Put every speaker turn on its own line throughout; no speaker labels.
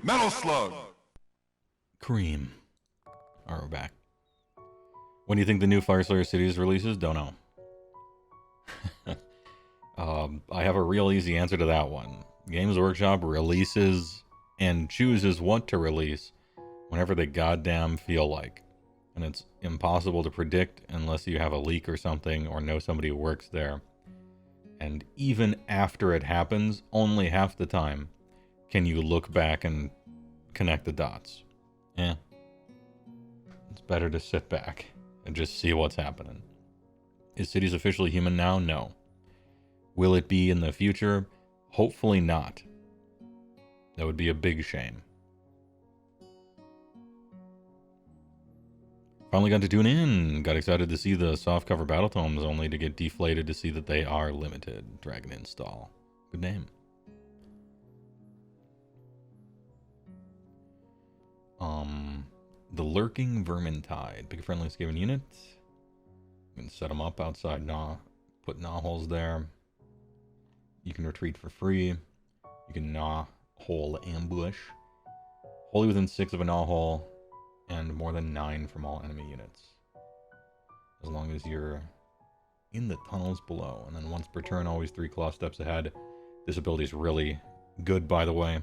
Metal Slug!
Cream. Alright, we're back. When do you think the new Fire Slayer Cities releases? Don't know. I have a real easy answer to that one. Games Workshop releases and chooses what to release whenever they goddamn feel like. And it's impossible to predict unless you have a leak or something or know somebody who works there. And even after it happens, only half the time can you look back and connect the dots. Yeah. It's better to sit back and just see what's happening. Is Cities officially human now? No. Will it be in the future? Hopefully not. That would be a big shame. Finally got to tune in. Got excited to see the softcover battle tomes, only to get deflated to see that they are limited. Dragon install. Good name. The Lurking Vermintide. Pick a friendly Skaven unit. You can set them up outside put gnaw holes there. You can retreat for free. You can gnaw hole ambush. Wholly within 6 of a gnaw hole. And more than 9 from all enemy units. As long as you're in the tunnels below. And then once per turn, always 3 claw steps ahead. This ability is really good, by the way.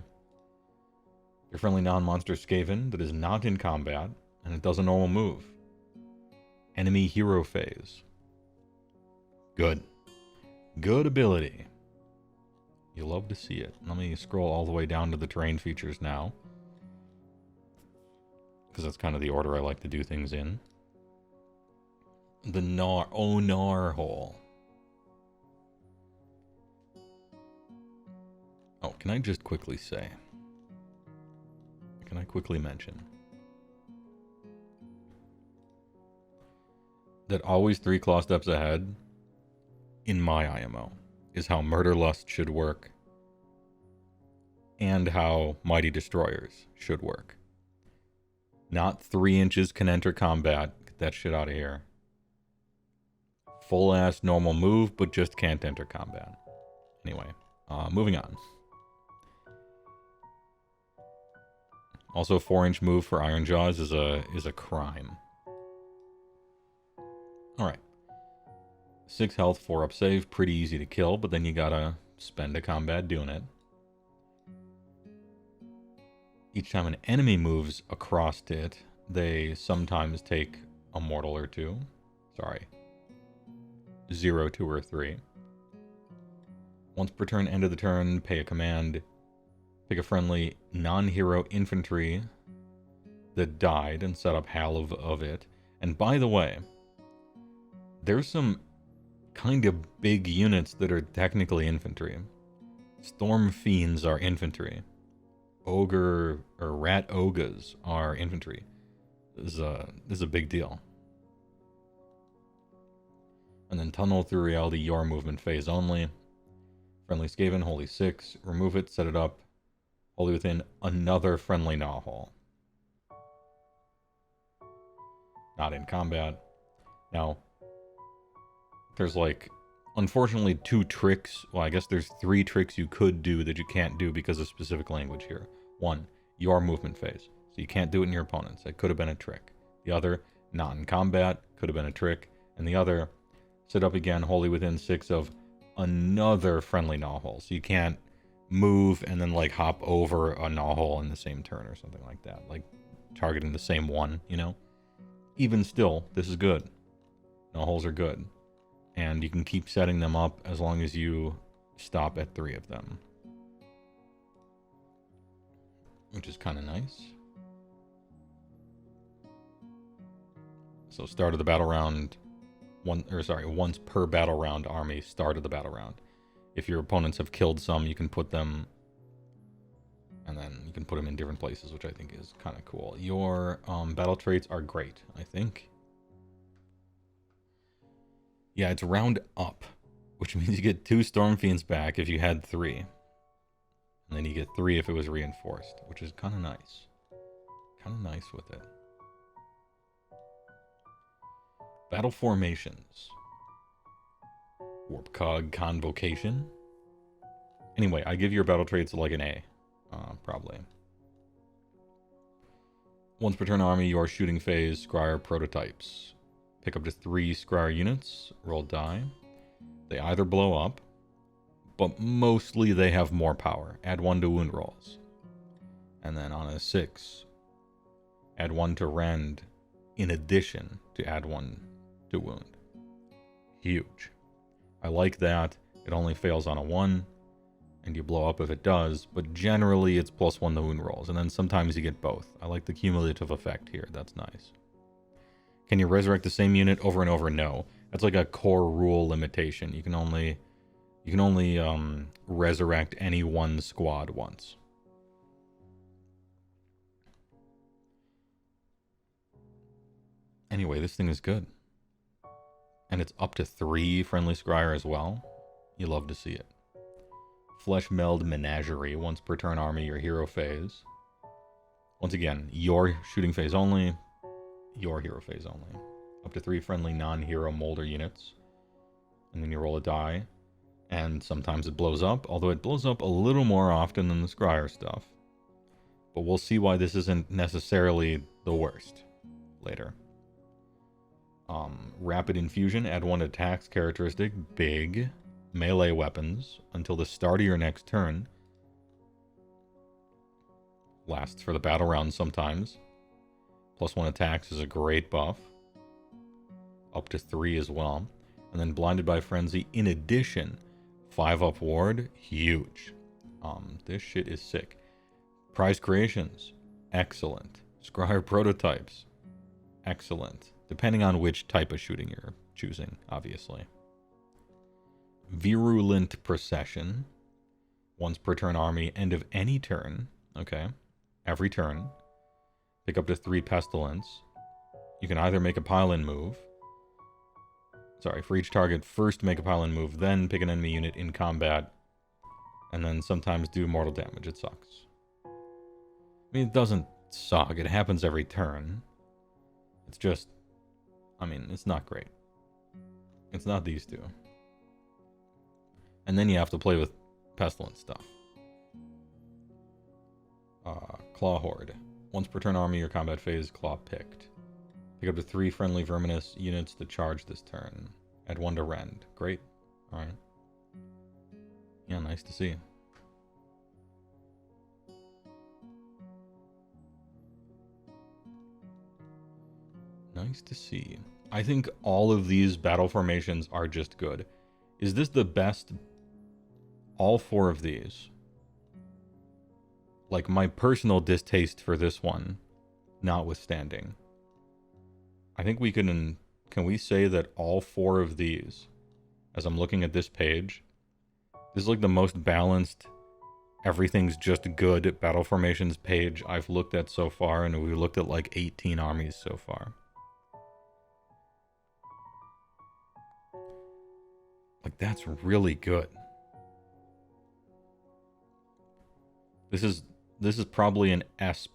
Your friendly non-monster Skaven that is not in combat, and it does a normal move. Enemy hero phase. Good. Good ability. You love to see it. Let me scroll all the way down to the terrain features now. Because that's kind of the order I like to do things in. The Gnar hole. Oh, can I just quickly say... Can I quickly mention that always 3 claw steps ahead, in my IMO, is how Murder Lust should work, and how Mighty Destroyers should work. Not 3 inches can enter combat. Get that shit out of here. Full ass normal move, but just can't enter combat. Anyway, moving on. Also, 4-inch move for Iron Jaws is a crime. Alright. 6 health, 4 up save. Pretty easy to kill, but then you gotta spend a combat doing it. Each time an enemy moves across it, they sometimes take a mortal or 2. Sorry. 0, 2, or 3. Once per turn, end of the turn, pay a command. Pick a friendly non-hero infantry that died and set up Hal of it. And by the way, there's some kind of big units that are technically infantry. Storm Fiends are infantry. Ogre or Rat Ogas are infantry. This is a big deal. And then Tunnel Through Reality, your movement phase only. Friendly Skaven, Holy 6. Remove it, set it up. Wholly within another friendly gnaw hole. Not in combat. Now, there's like, unfortunately 2 tricks. Well, I guess there's 3 tricks you could do that you can't do because of specific language here. 1, your movement phase. So you can't do it in your opponent's. That could have been a trick. The other, not in combat, could have been a trick. And the other, set up again, wholly within 6 of another friendly gnaw hole. So you can't move and then like hop over a gnaw hole in the same turn or something like that, like targeting the same one, you know. Even still, this is good. Gnaw holes are good, and you can keep setting them up as long as you stop at 3 of them, which is kind of nice. So start of the battle round, once per battle round army, start of the battle round. If your opponents have killed some, you can put them, and then you can put them in different places, which I think is kind of cool. Your battle traits are great, I think. Yeah, it's round up, which means you get 2 Storm Fiends back if you had 3. And then you get 3 if it was reinforced, which is kind of nice. Kind of nice with it. Battle formations. Warp Cog Convocation. Anyway, I give your battle traits like an A, probably. Once per turn army, your shooting phase Skryre prototypes. Pick up to 3 Skryre units, roll die. They either blow up, but mostly they have more power. Add 1 to wound rolls. And then on a 6, add 1 to rend, in addition to add 1 to wound. Huge. I like that. It only fails on a 1, and you blow up if it does, but generally it's +1 to wound rolls, and then sometimes you get both. I like the cumulative effect here. That's nice. Can you resurrect the same unit over and over? No. That's like a core rule limitation. You can only resurrect any one squad once. Anyway, this thing is good. And it's up to 3 friendly Skryre as well. You love to see it. Flesh Meld Menagerie. Once per turn army, your hero phase. Once again, your shooting phase only. Your hero phase only. Up to 3 friendly non-hero Moulder units. And then you roll a die. And sometimes it blows up, although it blows up a little more often than the Skryre stuff. But we'll see why this isn't necessarily the worst later. Rapid Infusion, add 1 attacks characteristic, big, melee weapons, until the start of your next turn. Lasts for the battle round sometimes. +1 attacks is a great buff. Up to 3 as well. And then Blinded by Frenzy, in addition, 5-up ward, huge. This shit is sick. Prize creations, excellent. Skryre prototypes, excellent. Depending on which type of shooting you're choosing, obviously. Virulent Procession. Once per turn army, end of any turn. Okay. Every turn. Pick up to 3 Pestilence. You can either make a pile-in move. Sorry, for each target, first make a pile-in move, then pick an enemy unit in combat, and then sometimes do mortal damage. It sucks. I mean, it doesn't suck. It happens every turn. It's just... I mean, it's not great. It's not these two. And then you have to play with Pestilence stuff. Claw Horde. Once per turn army, your combat phase, Claw picked. Pick up to 3 friendly Verminous units to charge this turn. Add 1 to rend. Great. Alright. Yeah, nice to see. Nice to see. I think all of these battle formations are just good. Is this the best? All 4 of these. Like, my personal distaste for this one, notwithstanding. I think we can we say that all 4 of these, as I'm looking at this page, this is like the most balanced, everything's just good battle formations page I've looked at so far, and we've looked at like 18 armies so far. Like, that's really good. This is probably an S+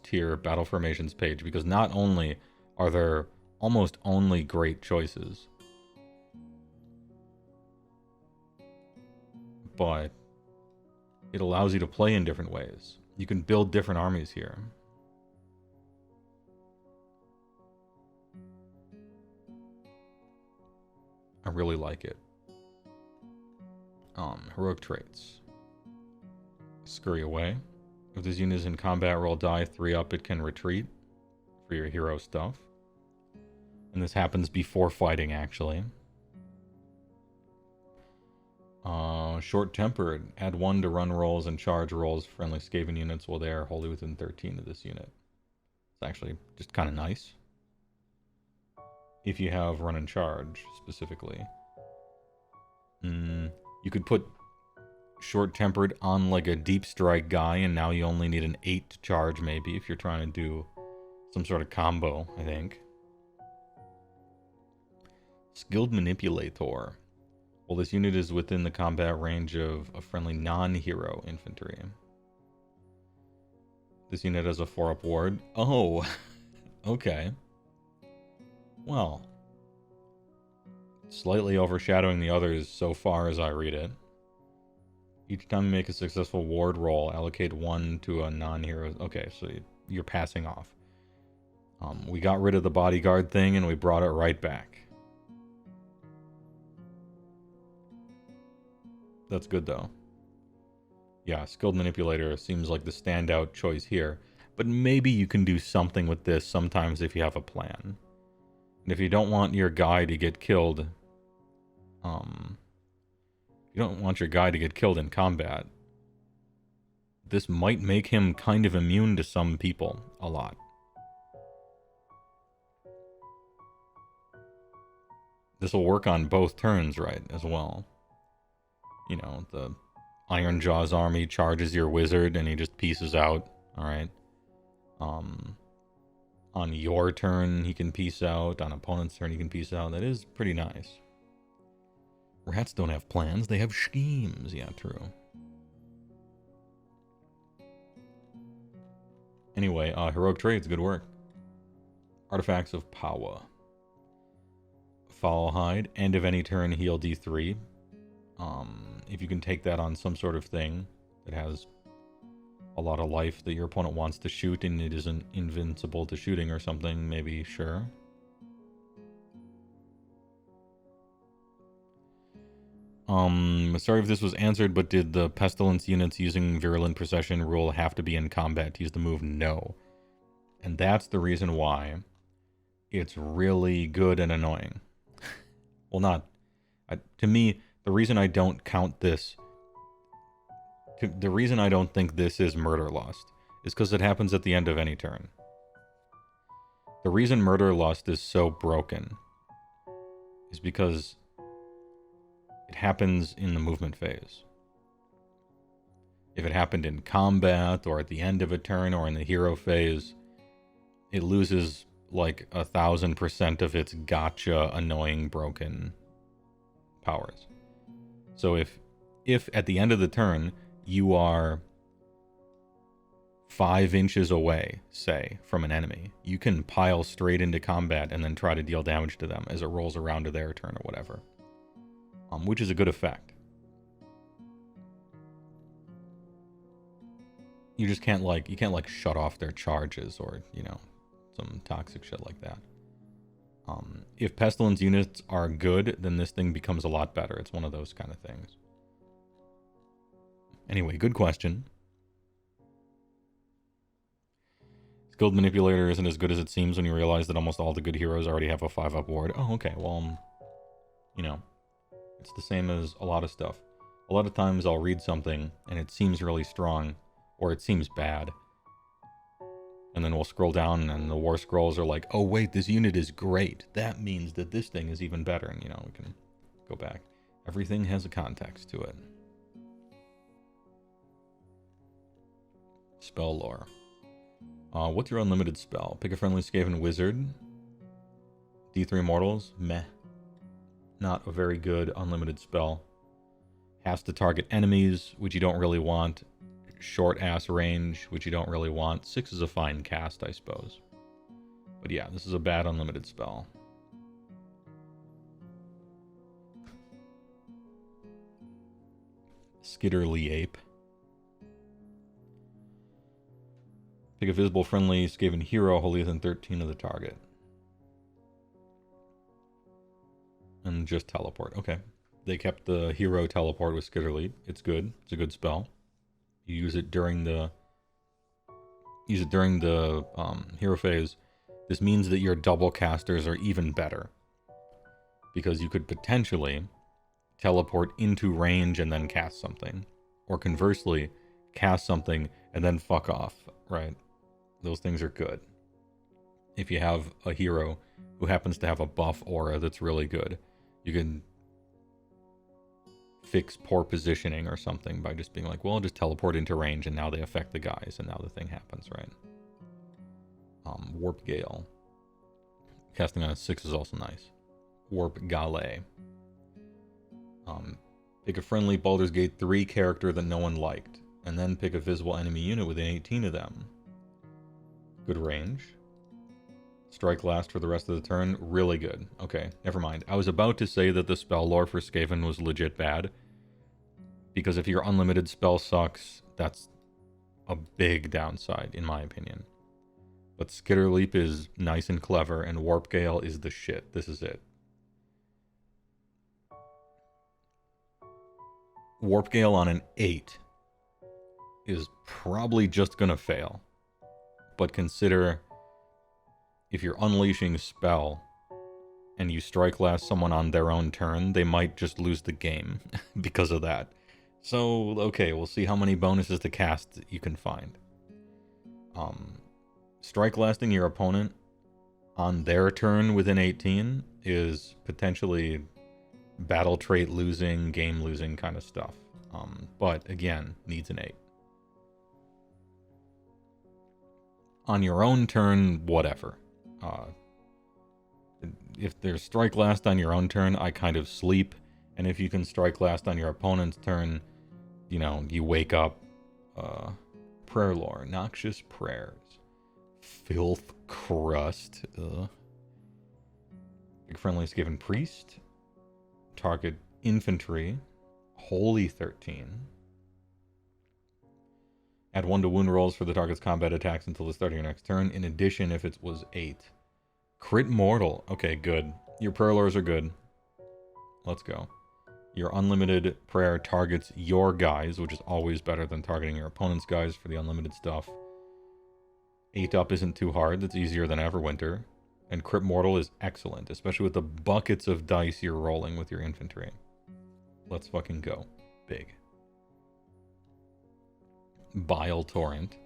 tier battle formations page, because not only are there almost only great choices, but it allows you to play in different ways. You can build different armies here. I really like it. Heroic traits. Scurry away. If this unit is in combat, roll die, 3-up, it can retreat for your hero stuff. And this happens before fighting, actually. Short-tempered. Add 1 to run rolls and charge rolls for friendly Skaven units while they are wholly within 13 of this unit. It's actually just kind of nice. If you have run and charge, specifically. You could put short-tempered on like a deep strike guy, and now you only need an 8 to charge, maybe, if you're trying to do some sort of combo, I think. Skilled Manipulator. Well, this unit is within the combat range of a friendly non-hero infantry. This unit has a 4-up ward. Oh, okay. Well, slightly overshadowing the others so far as I read it. Each time you make a successful ward roll, allocate 1 to a non-hero. Okay, so you're passing off. We got rid of the bodyguard thing and we brought it right back. That's good though. Yeah, Skilled Manipulator seems like the standout choice here. But maybe you can do something with this sometimes if you have a plan. And if you don't want your guy to get killed, in combat, this might make him kind of immune to some people a lot. This will work on both turns, right, as well. You know, the Iron Jaw's army charges your wizard and he just pieces out, alright? On your turn, he can piece out. On opponent's turn, he can piece out. That is pretty nice. Rats don't have plans, they have schemes. Yeah, true. Anyway, heroic trades, good work. Artifacts of Power. Foul Hide, end of any turn, heal D3. If you can take that on some sort of thing that has a lot of life that your opponent wants to shoot and it isn't invincible to shooting or something, maybe, sure. Sorry if this was answered, but did the Pestilence units using Virulent Procession rule have to be in combat to use the move? No. And that's the reason why it's really good and annoying. Well, not... to me, the reason I don't count this... The reason I don't think this is Murder Lust is because it happens at the end of any turn. The reason Murder Lust is so broken is because it happens in the movement phase. If it happened in combat or at the end of a turn or in the hero phase, it loses like 1000% of its gotcha, annoying, broken powers. So if at the end of the turn you are 5 inches away, say, from an enemy, you can pile straight into combat and then try to deal damage to them as it rolls around to their turn or whatever. Which is a good effect. You just can't you can't shut off their charges or, you know, some toxic shit like that. If Pestilence units are good, then this thing becomes a lot better. It's one of those kind of things. Anyway, good question. Skilled Manipulator isn't as good as it seems when you realize that almost all the good heroes already have a 5-up ward. Oh, okay, well, you know, it's the same as a lot of stuff. A lot of times I'll read something and it seems really strong, or it seems bad. And then we'll scroll down and the war scrolls are like, oh wait, this unit is great. That means that this thing is even better. And, you know, we can go back. Everything has a context to it. Spell lore. What's your unlimited spell? Pick a friendly Skaven wizard. D3 mortals. Meh. Not a very good unlimited spell. Has to target enemies, which you don't really want. Short ass range, which you don't really want. 6 is a fine cast, I suppose. But yeah, this is a bad unlimited spell. Skitterly Ape. Pick a visible friendly Skaven hero wholly within 13 of the target. And just teleport. Okay. They kept the hero teleport with Skitterly. It's good. It's a good spell. You use it during the hero phase. This means that your double casters are even better. Because you could potentially teleport into range and then cast something. Or conversely, cast something and then fuck off, right? Those things are good. If you have a hero who happens to have a buff aura that's really good, you can fix poor positioning or something by just being like, well, I'll just teleport into range and now they affect the guys and now the thing happens, right? Warp Gale. Casting on a 6 is also nice. Warp Gale. Pick a friendly Baldur's Gate 3 character that no one liked, and then pick a visible enemy unit within 18 of them. Good range. Strike last for the rest of the turn. Really good. Okay, never mind. I was about to say that the spell lore for Skaven was legit bad. Because if your unlimited spell sucks, that's a big downside, in my opinion. But Skitter Leap is nice and clever, and Warp Gale is the shit. This is it. Warp Gale on an 8 is probably just gonna fail. But consider if you're unleashing spell and you strike last someone on their own turn, they might just lose the game because of that. So, okay, we'll see how many bonuses to cast you can find. Strike lasting your opponent on their turn within 18 is potentially battle trait losing, game losing kind of stuff. But again, needs an 8. On your own turn, whatever. If there's strike last on your own turn, I kind of sleep. And if you can strike last on your opponent's turn, you know, you wake up. Prayer lore, noxious prayers. Filth crust. Big friendly Skaven priest. Target infantry. Holy 13. Add 1 to wound rolls for the target's combat attacks until the start of your next turn. In addition, if it was 8. Crit mortal. Okay, good. Your prayer lores are good. Let's go. Your unlimited prayer targets your guys, which is always better than targeting your opponent's guys for the unlimited stuff. 8 up isn't too hard. That's easier than Everwinter. And crit mortal is excellent, especially with the buckets of dice you're rolling with your infantry. Let's fucking go. Big. Bile Torrent.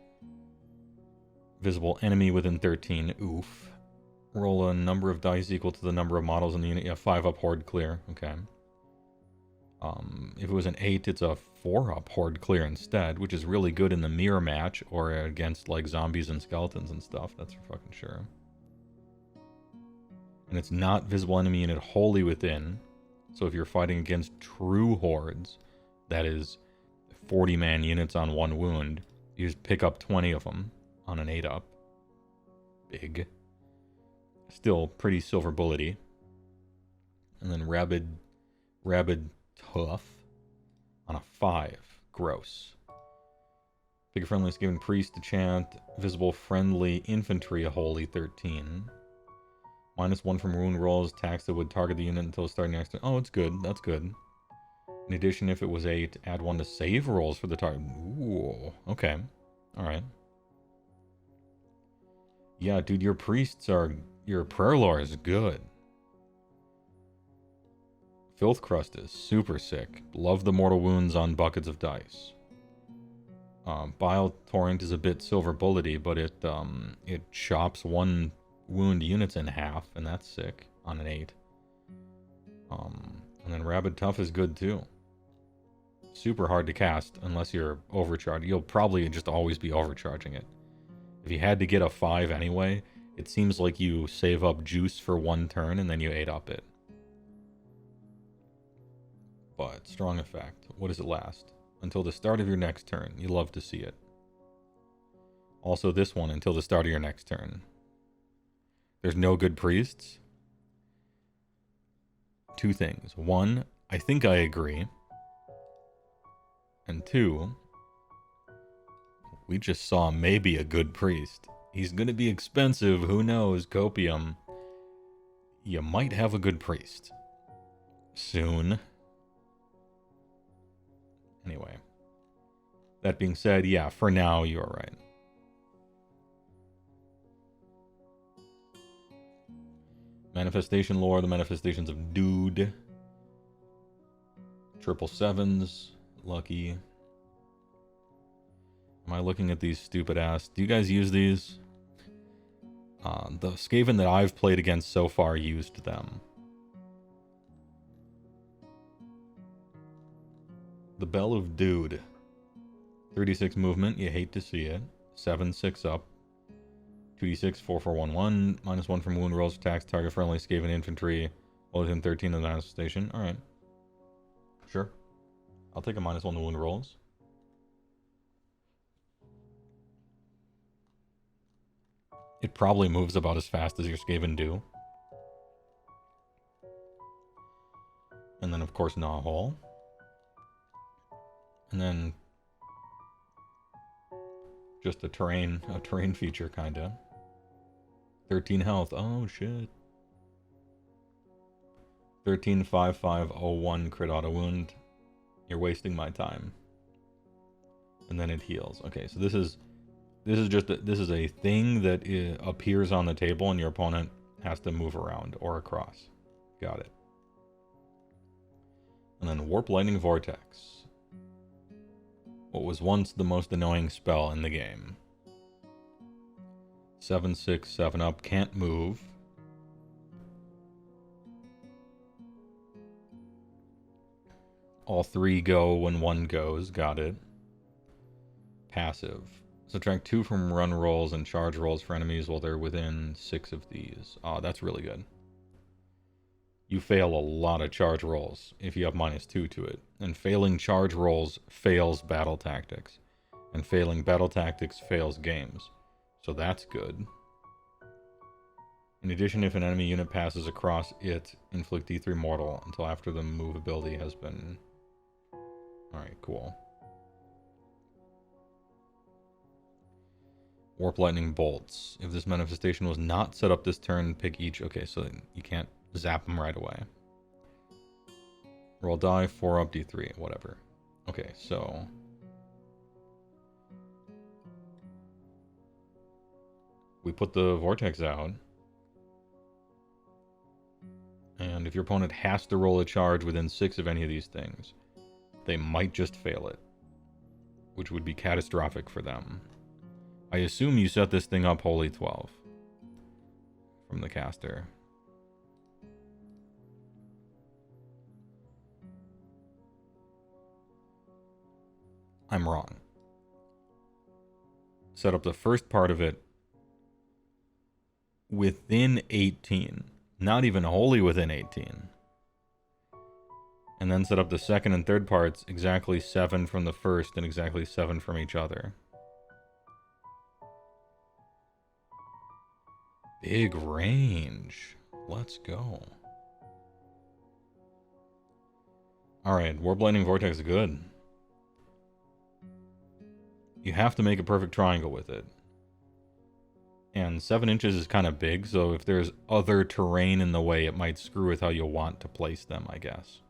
Visible enemy within 13. Oof. Roll a number of dice equal to the number of models in the unit. Yeah, 5 up horde clear. Okay. If it was an 8, it's a 4 up horde clear instead, which is really good in the mirror match or against like zombies and skeletons and stuff. That's for fucking sure. And it's not visible enemy unit wholly within. So if you're fighting against true hordes, that is 40-man units on 1 wound, you just pick up 20 of them on an 8 up. Big. Still pretty silver bullety. And then rabid tough on a 5. Gross. Big friendly is given priest to chant. Visible friendly infantry a holy 13. -1 from wound rolls. Attacks that would target the unit until starting next turn. Oh, it's good. That's good. In addition, if it was 8, add 1 to save rolls for the target. Ooh, okay. Alright. Yeah, dude, your priests are... Your prayer lore is good. Filth crust is super sick. Love the mortal wounds on buckets of dice. Bile torrent is a bit silver bullety, but it chops 1 wound units in half, and that's sick on an 8. And then rabid tough is good too. Super hard to cast unless you're overcharged. You'll probably just always be overcharging it. If you had to get a 5 anyway, it seems like you save up juice for 1 turn and then you 8 up it. But strong effect. What does it last? Until the start of your next turn. You love to see it. Also this one, until the start of your next turn. There's no good priests. 2 things. 1, I think I agree. And 2, we just saw maybe a good priest. He's going to be expensive. Who knows? Copium. You might have a good priest. Soon. Anyway. That being said, yeah, for now, you are right. Manifestation lore, the manifestations of Dude. 777s. Lucky. Am I looking at these stupid ass? Do you guys use these? The Skaven that I've played against so far used them. The Bell of Dude. 36 movement, you hate to see it. 7/6 up. 2d6, 4/4/1/1. -1 from wound rolls, attacks, target friendly Skaven infantry. Well, within 13 of the manifestation. Alright. Sure. I'll take a -1 to wound rolls. It probably moves about as fast as your Skaven do. And then, of course, Gnaw Hole. And then just a terrain feature, kinda. 13 health. Oh, shit. 13-5-5-0-1 crit auto wound. You're wasting my time. And then it heals. Okay, so this is a thing that appears on the table and your opponent has to move around or across. Got it. And then Warp Lightning Vortex. What was once the most annoying spell in the game. 7/6, 7-up, can't move. All 3 go when 1 goes, got it. Passive. Subtract 2 from run rolls and charge rolls for enemies while they're within 6 of these. Oh, that's really good. You fail a lot of charge rolls if you have -2 to it. And failing charge rolls fails battle tactics. And failing battle tactics fails games. So that's good. In addition, if an enemy unit passes across it, inflict D3 mortal until after the move ability has been... Alright, cool. Warp Lightning Bolts. If this manifestation was not set up this turn, pick each... Okay, so you can't zap them right away. Roll die, 4 up, D3, whatever. Okay, so... we put the Vortex out. And if your opponent has to roll a charge within 6 of any of these things, they might just fail it, which would be catastrophic for them. I assume you set this thing up Holy 12 from the caster. I'm wrong. Set up the first part of it within 18. Not even wholly within 18. And then set up the second and third parts exactly 7 from the first and exactly 7 from each other. Big range. Let's go. Alright, Warp Lightning Vortex is good. You have to make a perfect triangle with it. And 7 inches is kind of big, so if there's other terrain in the way, it might screw with how you want to place them, I guess.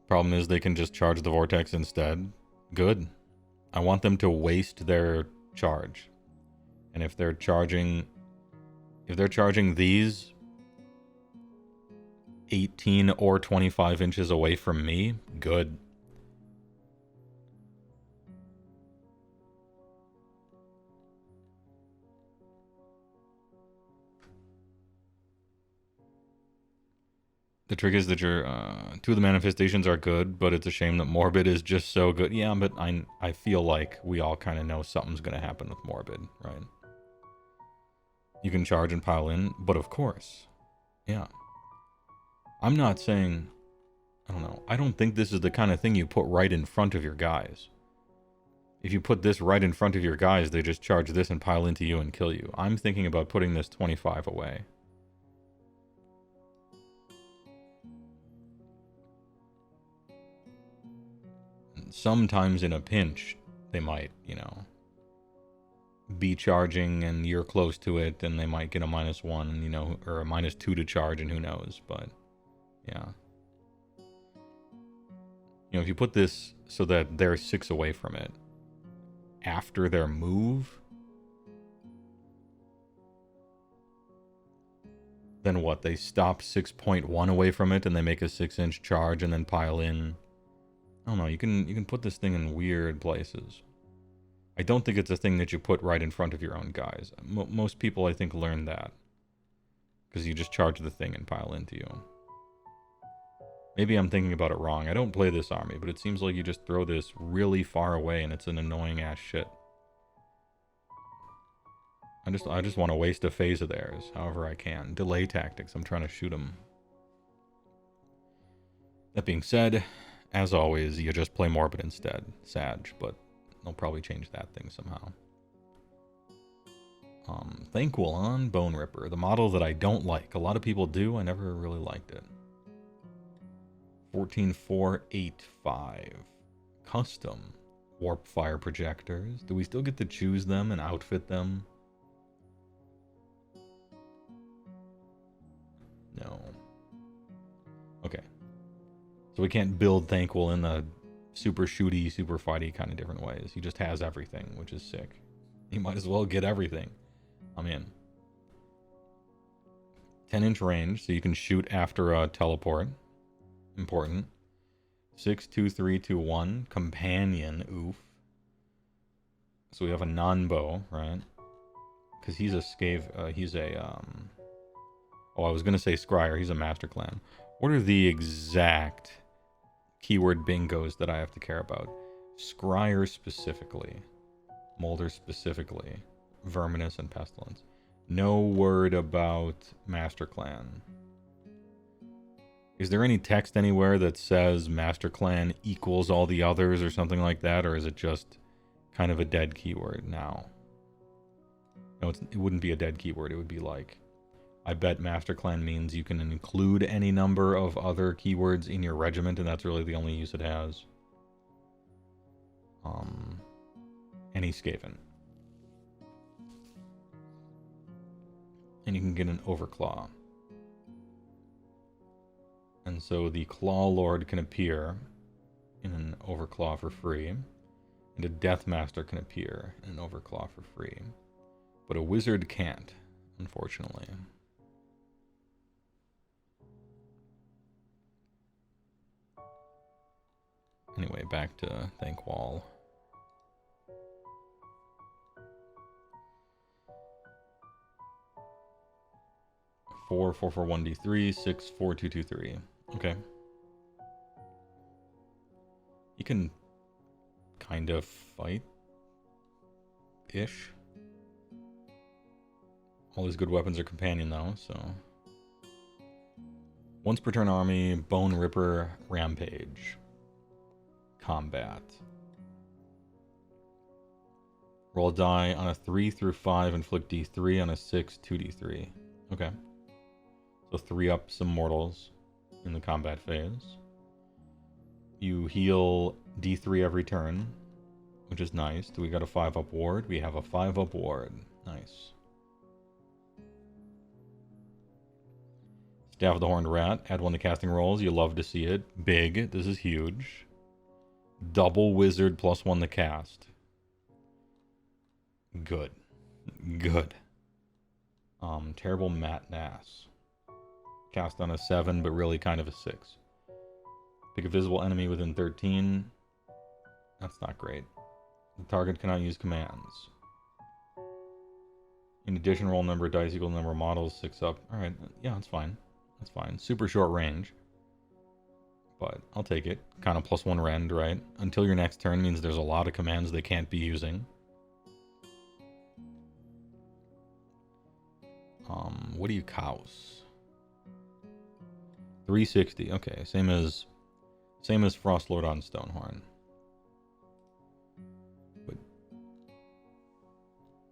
Problem is they can just charge the Vortex instead. Good. I want them to waste their charge. And if they're charging these 18 or 25 inches away from me, good. The trick is that your 2 of the manifestations are good, but it's a shame that Morbid is just so good. Yeah, but I feel like we all kind of know something's going to happen with Morbid, right? You can charge and pile in, but of course. Yeah. I'm not saying... I don't know. I don't think this is the kind of thing you put right in front of your guys. If you put this right in front of your guys, they just charge this and pile into you and kill you. I'm thinking about putting this 25 away. Sometimes in a pinch, they might, you know, be charging and you're close to it and they might get a -1, you know, or a -2 to charge and who knows, but yeah. You know, if you put this so that they're 6 away from it after their move, then what? They stop 6.1 away from it and they make a 6-inch charge and then pile in. I don't know, you can put this thing in weird places. I don't think it's a thing that you put right in front of your own guys. Most people, I think, learn that. Because you just charge the thing and pile into you. Maybe I'm thinking about it wrong. I don't play this army, but it seems like you just throw this really far away and it's an annoying ass shit. I just want to waste a phase of theirs, however I can. Delay tactics, I'm trying to shoot them. That being said... as always, you just play Morbid instead. Sag, but they'll probably change that thing somehow. Thanquol and Boneripper, the model that I don't like. A lot of people do, I never really liked it. 14.485. Custom. Warp fire projectors. Do we still get to choose them and outfit them? No. Okay. So we can't build Thanquol in the super shooty, super fighty kind of different ways. He just has everything, which is sick. He might as well get everything. I'm in. 10-inch range, so you can shoot after a teleport. Important. 6, 2, 3, 2, 1. Companion. Oof. So we have a non-bow, right? Because he's a he's a, oh, I was going to say Skryre. He's a master clan. What are the exact keyword bingos that I have to care about? Skryre specifically. Moulder specifically. Verminous and Pestilence. No word about master clan. Is there any text anywhere that says master clan equals all the others or something like that? Or is it just kind of a dead keyword now? No, it wouldn't be a dead keyword. It would be like, I bet master clan means you can include any number of other keywords in your regiment, and that's really the only use it has. Any Skaven. And you can get an Overclaw. And so the Claw Lord can appear in an Overclaw for free. And a Deathmaster can appear in an Overclaw for free. But a Wizard can't, unfortunately. Anyway, back to Thanquol. 4, 4, 4, 1, D3, 6, 4, 2, 2, 3. Okay. You can kind of fight-ish. All these good weapons are companion though, so. Once per turn army, Boneripper, Rampage. Combat. Roll a die on a 3 through 5, inflict D3, on a 6, 2D3. Okay. So 3 up some mortals in the combat phase. You heal D3 every turn, which is nice. Do we got a 5-up ward? We have a 5-up ward. Nice. Staff of the Horned Rat. Add 1 to casting rolls. You love to see it. Big. This is huge. Double wizard plus 1 to cast. Good. Good. Terrible Matt Nass. Cast on a 7, but really kind of a 6. Pick a visible enemy within 13. That's not great. The target cannot use commands. In addition, roll number of dice equal number of models, 6 up. Alright, yeah, that's fine. That's fine. Super short range. But I'll take it. Kind of plus 1 rend, right? Until your next turn means there's a lot of commands they can't be using. What do you cows? 360. Okay, same as Frostlord on Stonehorn. But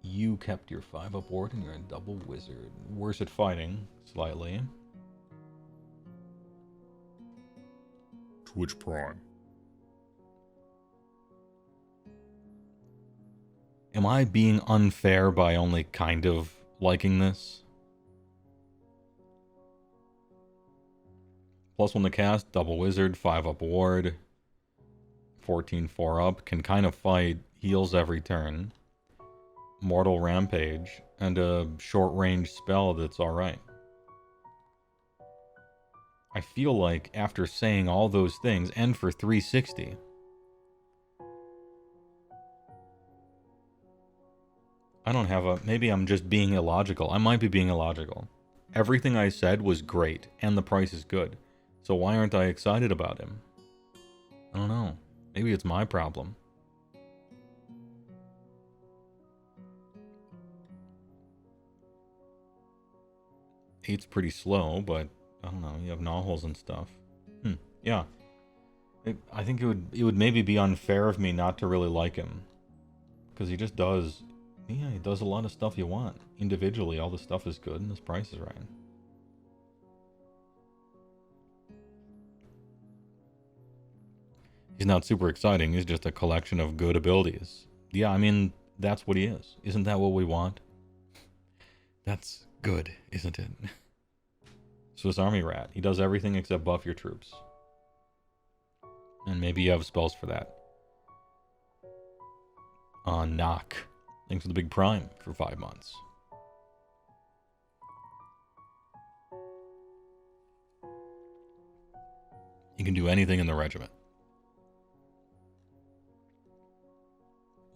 you kept your 5-up ward and you're a double wizard. Worse at fighting, slightly.
Twitch Prime.
Am I being unfair by only kind of liking this? Plus 1 to cast, double wizard, 5-up ward, 14 4-up, can kind of fight, heals every turn, mortal rampage, and a short range spell that's alright. I feel like after saying all those things, and for 360, I don't have a... Maybe I'm just being illogical. I might be being illogical. Everything I said was great, and the price is good. So why aren't I excited about him? I don't know. Maybe it's my problem. 8's pretty slow, but I don't know. You have knowholes and stuff. Yeah. I think it would maybe be unfair of me not to really like him. Because he just does... Yeah, he does a lot of stuff you want. Individually, all the stuff is good and his price is right. He's not super exciting. He's just a collection of good abilities. Yeah, I mean, that's what he is. Isn't that what we want? That's good, isn't it? Swiss Army Rat. He does everything except buff your troops. And maybe you have spells for that. Knock. Thanks for the big prime for 5 months. You can do anything in the regiment.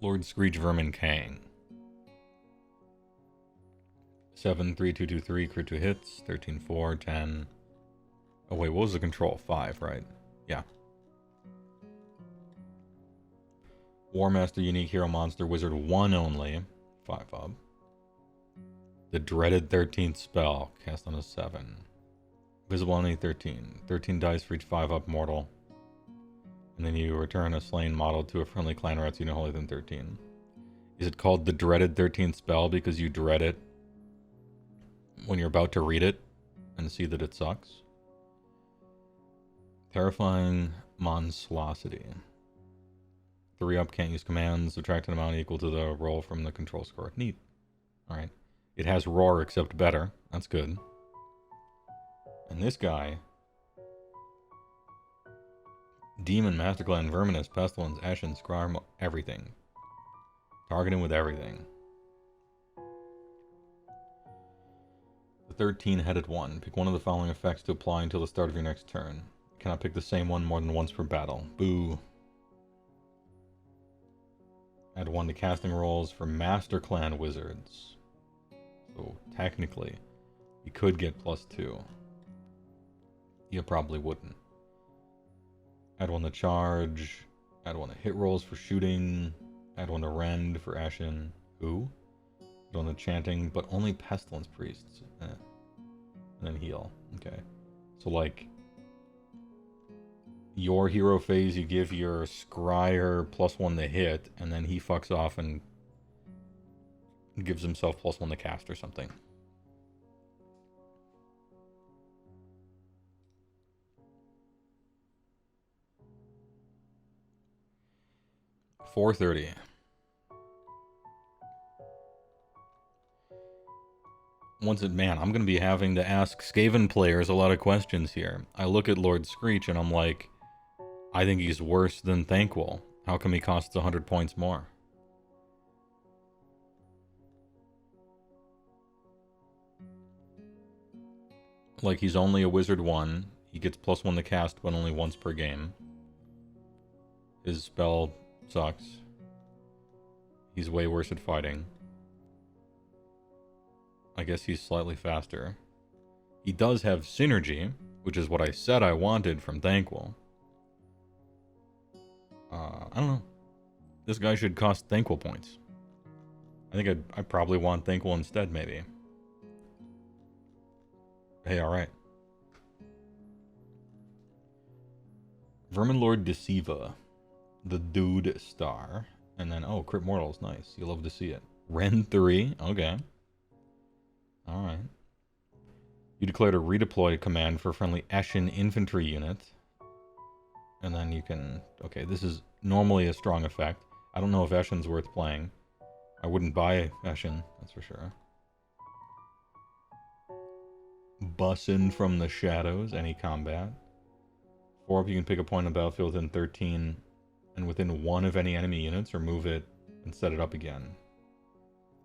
Lord Skreech Verminking. 7-3-2-2-3, crit 2 hits, 13-4, 10. Oh wait, what was the control? 5, right? Yeah. War Master, unique hero monster, wizard 1 only. 5 up. The dreaded 13th spell, cast on a 7. Visible only 13. 13 dice for each 5 up mortal. And then you return a slain model to a friendly clan rats unit holy than 13. Is it called the dreaded 13th spell because you dread it when you're about to read it and see that it sucks? Terrifying Monstrosity. 3 up, can't use commands, subtract an amount equal to the roll from the control score. Neat. Alright. It has roar except better. That's good. And this guy... Demon, Masterclan, Verminous, Pestilence, Ashen, Skryre, everything. Targeting with everything. The 13-headed one. Pick one of the following effects to apply until the start of your next turn. You cannot pick the same one more than once per battle. Boo. Add 1 to casting rolls for Masterclan wizards. So technically, you could get +2. You probably wouldn't. Add 1 to charge. Add 1 to hit rolls for shooting. Add 1 to rend for ashen. Ooh. Add 1 to chanting, but only pestilence priests. And then heal. Okay. So like, your hero phase, you give your Skryre +1 to hit, and then he fucks off and gives himself +1 to cast or something. $4.30. Man, I'm going to be having to ask Skaven players a lot of questions here. I look at Lord Skreech and I'm like, I think he's worse than Thanquol. How come he costs 100 points more? Like, he's only a wizard 1. He gets +1 to cast, but only once per game. His spell sucks. He's way worse at fighting. I guess he's slightly faster. He does have synergy, which is what I said I wanted from Thanquol. I don't know. This guy should cost Thanquol points. I think I probably want Thanquol instead, maybe. Hey, alright. Verminlord Deceiva. The Dude Star. And then, oh, Crit Mortal's nice. You love to see it. Ren 3. Okay. Alright. You declared a redeploy command for a friendly Ashen infantry unit. And then you can... Okay, this is normally a strong effect. I don't know if Ashen's worth playing. I wouldn't buy Ashen, that's for sure. Bussin' from the shadows, any combat. 4 up, you can pick a point on the battlefield within 13 and within 1 of any enemy units, or move it and set it up again.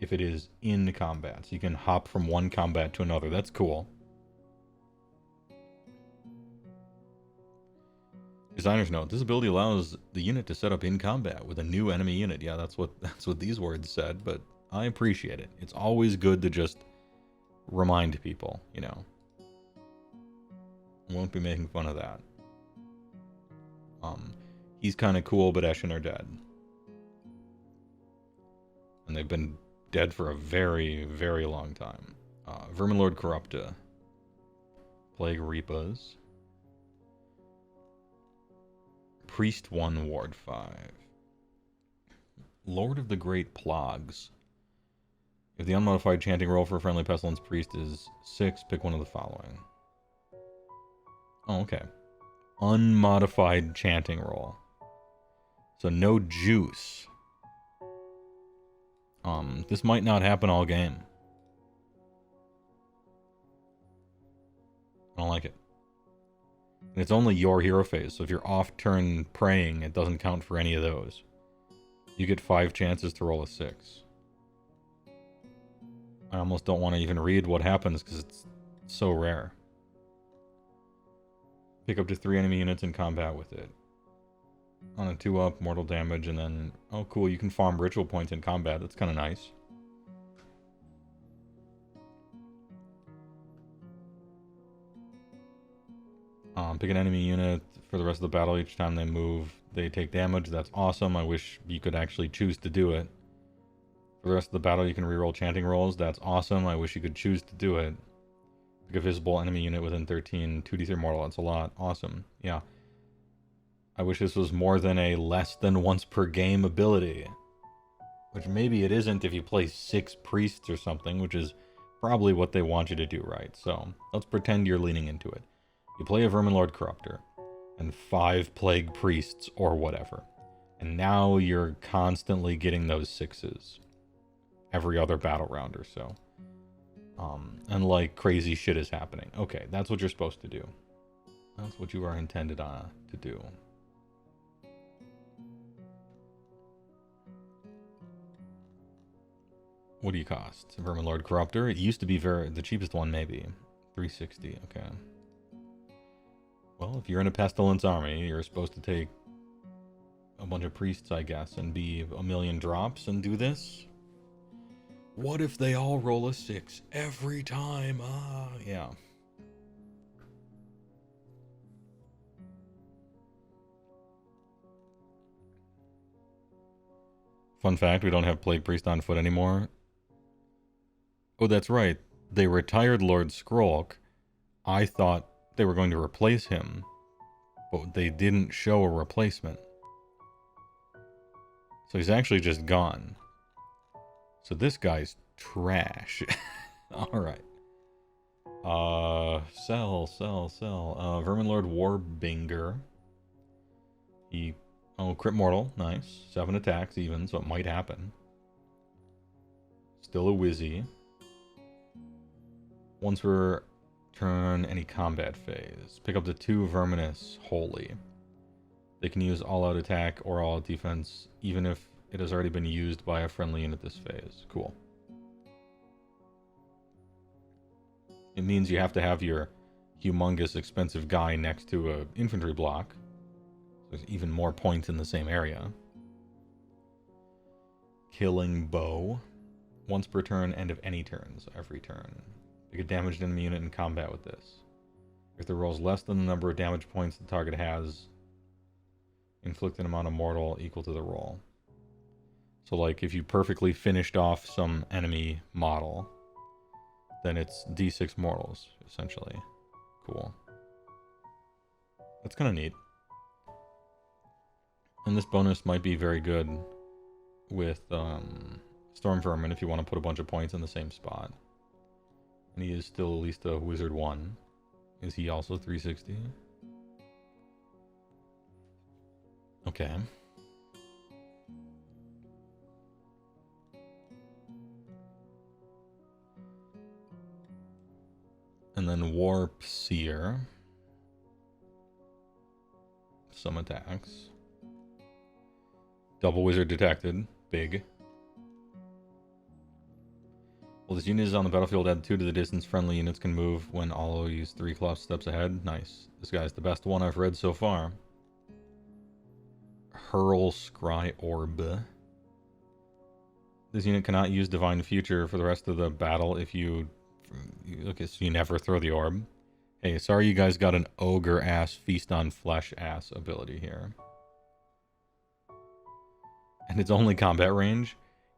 If it is in combat. So you can hop from one combat to another. That's cool. Designer's note. This ability allows the unit to set up in combat with a new enemy unit. Yeah, that's what these words said, but I appreciate it. It's always good to just remind people, you know. Won't be making fun of that. He's kind of cool, but Ashen are dead. And they've been dead for a very, very long time. Verminlord Corrupta. Plague Reapers. Priest 1, Ward 5. Lord of the Great Plogs. If the unmodified chanting roll for a friendly Pestilence Priest is 6, pick one of the following. Oh, okay. Unmodified chanting roll. So no juice. This might not happen all game. I don't like it. And it's only your hero phase, so if you're off turn praying, it doesn't count for any of those. You get 5 chances to roll a 6. I almost don't want to even read what happens because it's so rare. Pick up to 3 enemy units in combat with it. On a 2-up, mortal damage, and then... Oh, cool, you can farm ritual points in combat. That's kind of nice. Pick an enemy unit for the rest of the battle. Each time they move, they take damage. That's awesome. I wish you could actually choose to do it. For the rest of the battle, you can reroll chanting rolls. That's awesome. I wish you could choose to do it. Pick a visible enemy unit within 13. 2d3 mortal. That's a lot. Awesome. Yeah. I wish this was more than a less than once per game ability. Which maybe it isn't if you play 6 priests or something, which is probably what they want you to do, right? So, let's pretend you're leaning into it. You play a Verminlord Corruptor, and 5 Plague Priests, or whatever. And now you're constantly getting those 6s. Every other battle round or so. And like crazy shit is happening. Okay, that's what you're supposed to do. That's what you are intended to do. What do you cost? Verminlord Corruptor? It used to be the cheapest one, maybe. 360, okay. Well, if you're in a Pestilence army, you're supposed to take a bunch of priests, I guess, and be a million drops and do this. What if they all roll a 6 every time? Yeah. Fun fact, we don't have Plague Priest on foot anymore. Oh, that's right. They retired Lord Skrolk. I thought they were going to replace him, but they didn't show a replacement. So he's actually just gone. So this guy's trash. Alright. Sell. Verminlord Warbinger. Crit mortal. Nice. 7 attacks even, so it might happen. Still a wizzy. Once per turn, any combat phase. Pick up the 2 Verminus Holy. They can use all-out attack or all-out defense, even if it has already been used by a friendly unit this phase. Cool. It means you have to have your humongous expensive guy next to an infantry block. There's even more points in the same area. Killing Bow. Once per turn, end of any turns. Every turn. Pick a damaged enemy unit in combat with this. If it rolls less than the number of damage points the target has, inflict an amount of mortal equal to the roll. So like if you perfectly finished off some enemy model, then it's d6 mortals, essentially. Cool. That's kind of neat. And this bonus might be very good with Storm Vermin if you want to put a bunch of points in the same spot. And he is still at least a Wizard 1. Is he also 360? Okay. And then Warp Seer. Some attacks. Double Wizard detected. Big. Well, this unit is on the battlefield, add 2 to the distance friendly units can move when always 3 cloth steps ahead. Nice. This guy's the best one I've read so far. Hurl Scry Orb. This unit cannot use Divine Future for the rest of the battle if you... Okay, so you never throw the orb. Hey, sorry you guys got an ogre-ass, feast on flesh-ass ability here. And it's only combat range?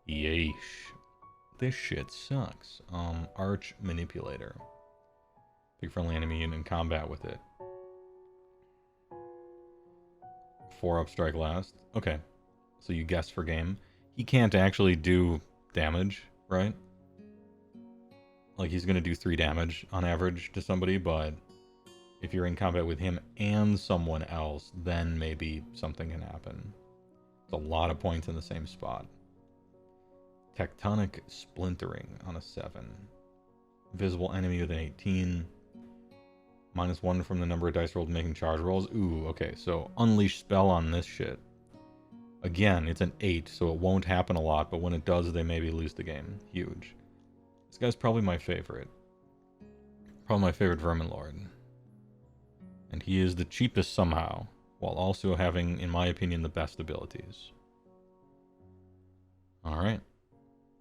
Yeesh. This shit sucks. Arch Manipulator. Pick friendly enemy unit in combat with it. 4-up strike last. Okay. So you guess for game. He can't actually do damage, right? Like he's gonna do 3 damage on average to somebody, but if you're in combat with him and someone else, then maybe something can happen. It's a lot of points in the same spot. Tectonic Splintering on a 7. Visible enemy with an 18. -1 from the number of dice rolled making charge rolls. Ooh, okay, so Unleash spell on this shit. Again, it's an 8, so it won't happen a lot, but when it does, they maybe lose the game. Huge. This guy's probably my favorite. Probably my favorite Verminlord. And he is the cheapest somehow, while also having, in my opinion, the best abilities. Alright.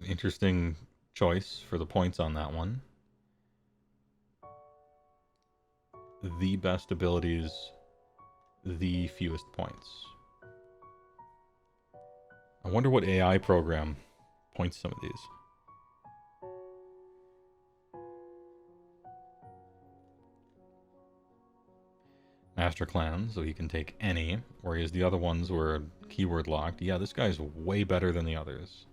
Interesting choice for the points on that one. The best abilities, the fewest points. I wonder what AI program points some of these. Master Clan, so he can take any, whereas the other ones were keyword locked. Yeah, this guy's way better than the others.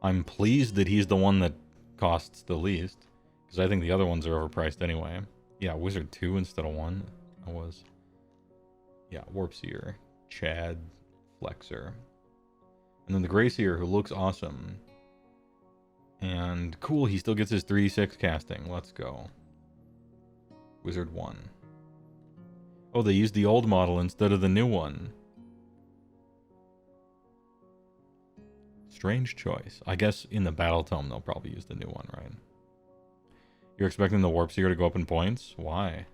I'm pleased that he's the one that costs the least, because I think the other ones are overpriced anyway. Yeah, Wizard 2 instead of 1. I was. Yeah, Warpseer, Chad, Flexer. And then the Grayseer, who looks awesome. And cool, he still gets his 3d6 casting. Let's go. Wizard 1. Oh, they used the old model instead of the new one. Strange choice. I guess in the Battle Tome they'll probably use the new one, right? You're expecting the Warpseer to go up in points? Why?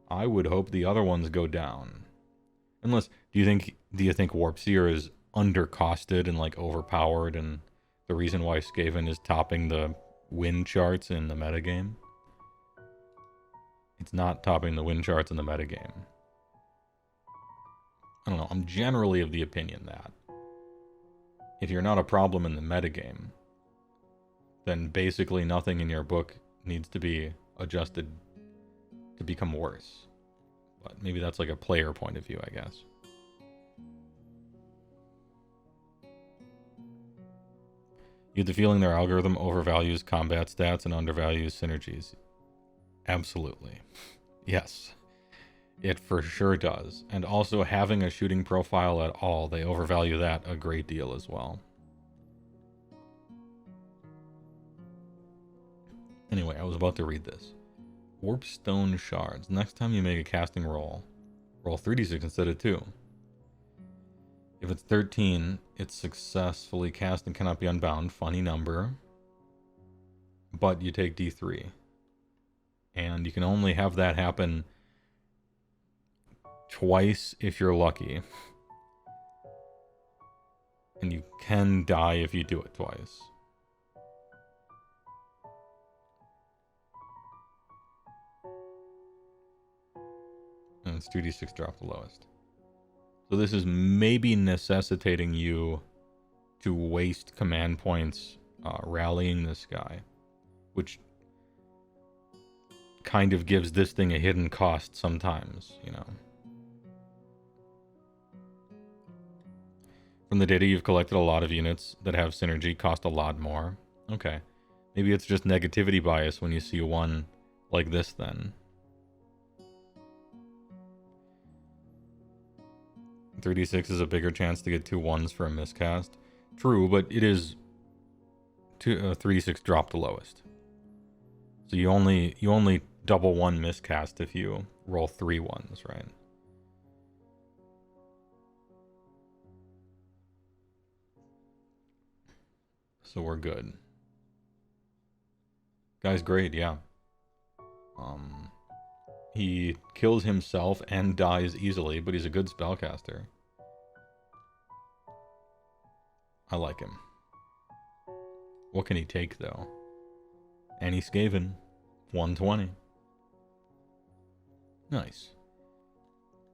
I would hope the other ones go down. Unless, do you think Warpseer is undercosted and like overpowered and the reason why Skaven is topping the win charts in the metagame? It's not topping the win charts in the metagame. I don't know, I'm generally of the opinion that if you're not a problem in the metagame, then basically nothing in your book needs to be adjusted to become worse. But maybe that's like a player point of view, I guess. You get the feeling their algorithm overvalues combat stats and undervalues synergies. Absolutely. Yes. It for sure does. And also having a shooting profile at all, they overvalue that a great deal as well. Anyway, I was about to read this. Warpstone Shards. Next time you make a casting roll, roll 3d6 instead of 2. If it's 13, it's successfully cast and cannot be unbound. Funny number. But you take d3. And you can only have that happen twice if you're lucky. And you can die if you do it twice. And it's 2d6 drop the lowest. So this is maybe necessitating you to waste command points rallying this guy. Which kind of gives this thing a hidden cost sometimes, you know. From the data you've collected, a lot of units that have synergy cost a lot more. Okay. Maybe it's just negativity bias when you see one like this then. 3d6 is a bigger chance to get 2 1s for a miscast. True, but it is 3d6 drop the lowest. So you only double 1 miscast if you roll 3 1s, right? So we're good. Guy's great, yeah. He kills himself and dies easily, but he's a good spellcaster. I like him. What can he take, though? Any Skaven. 120. Nice.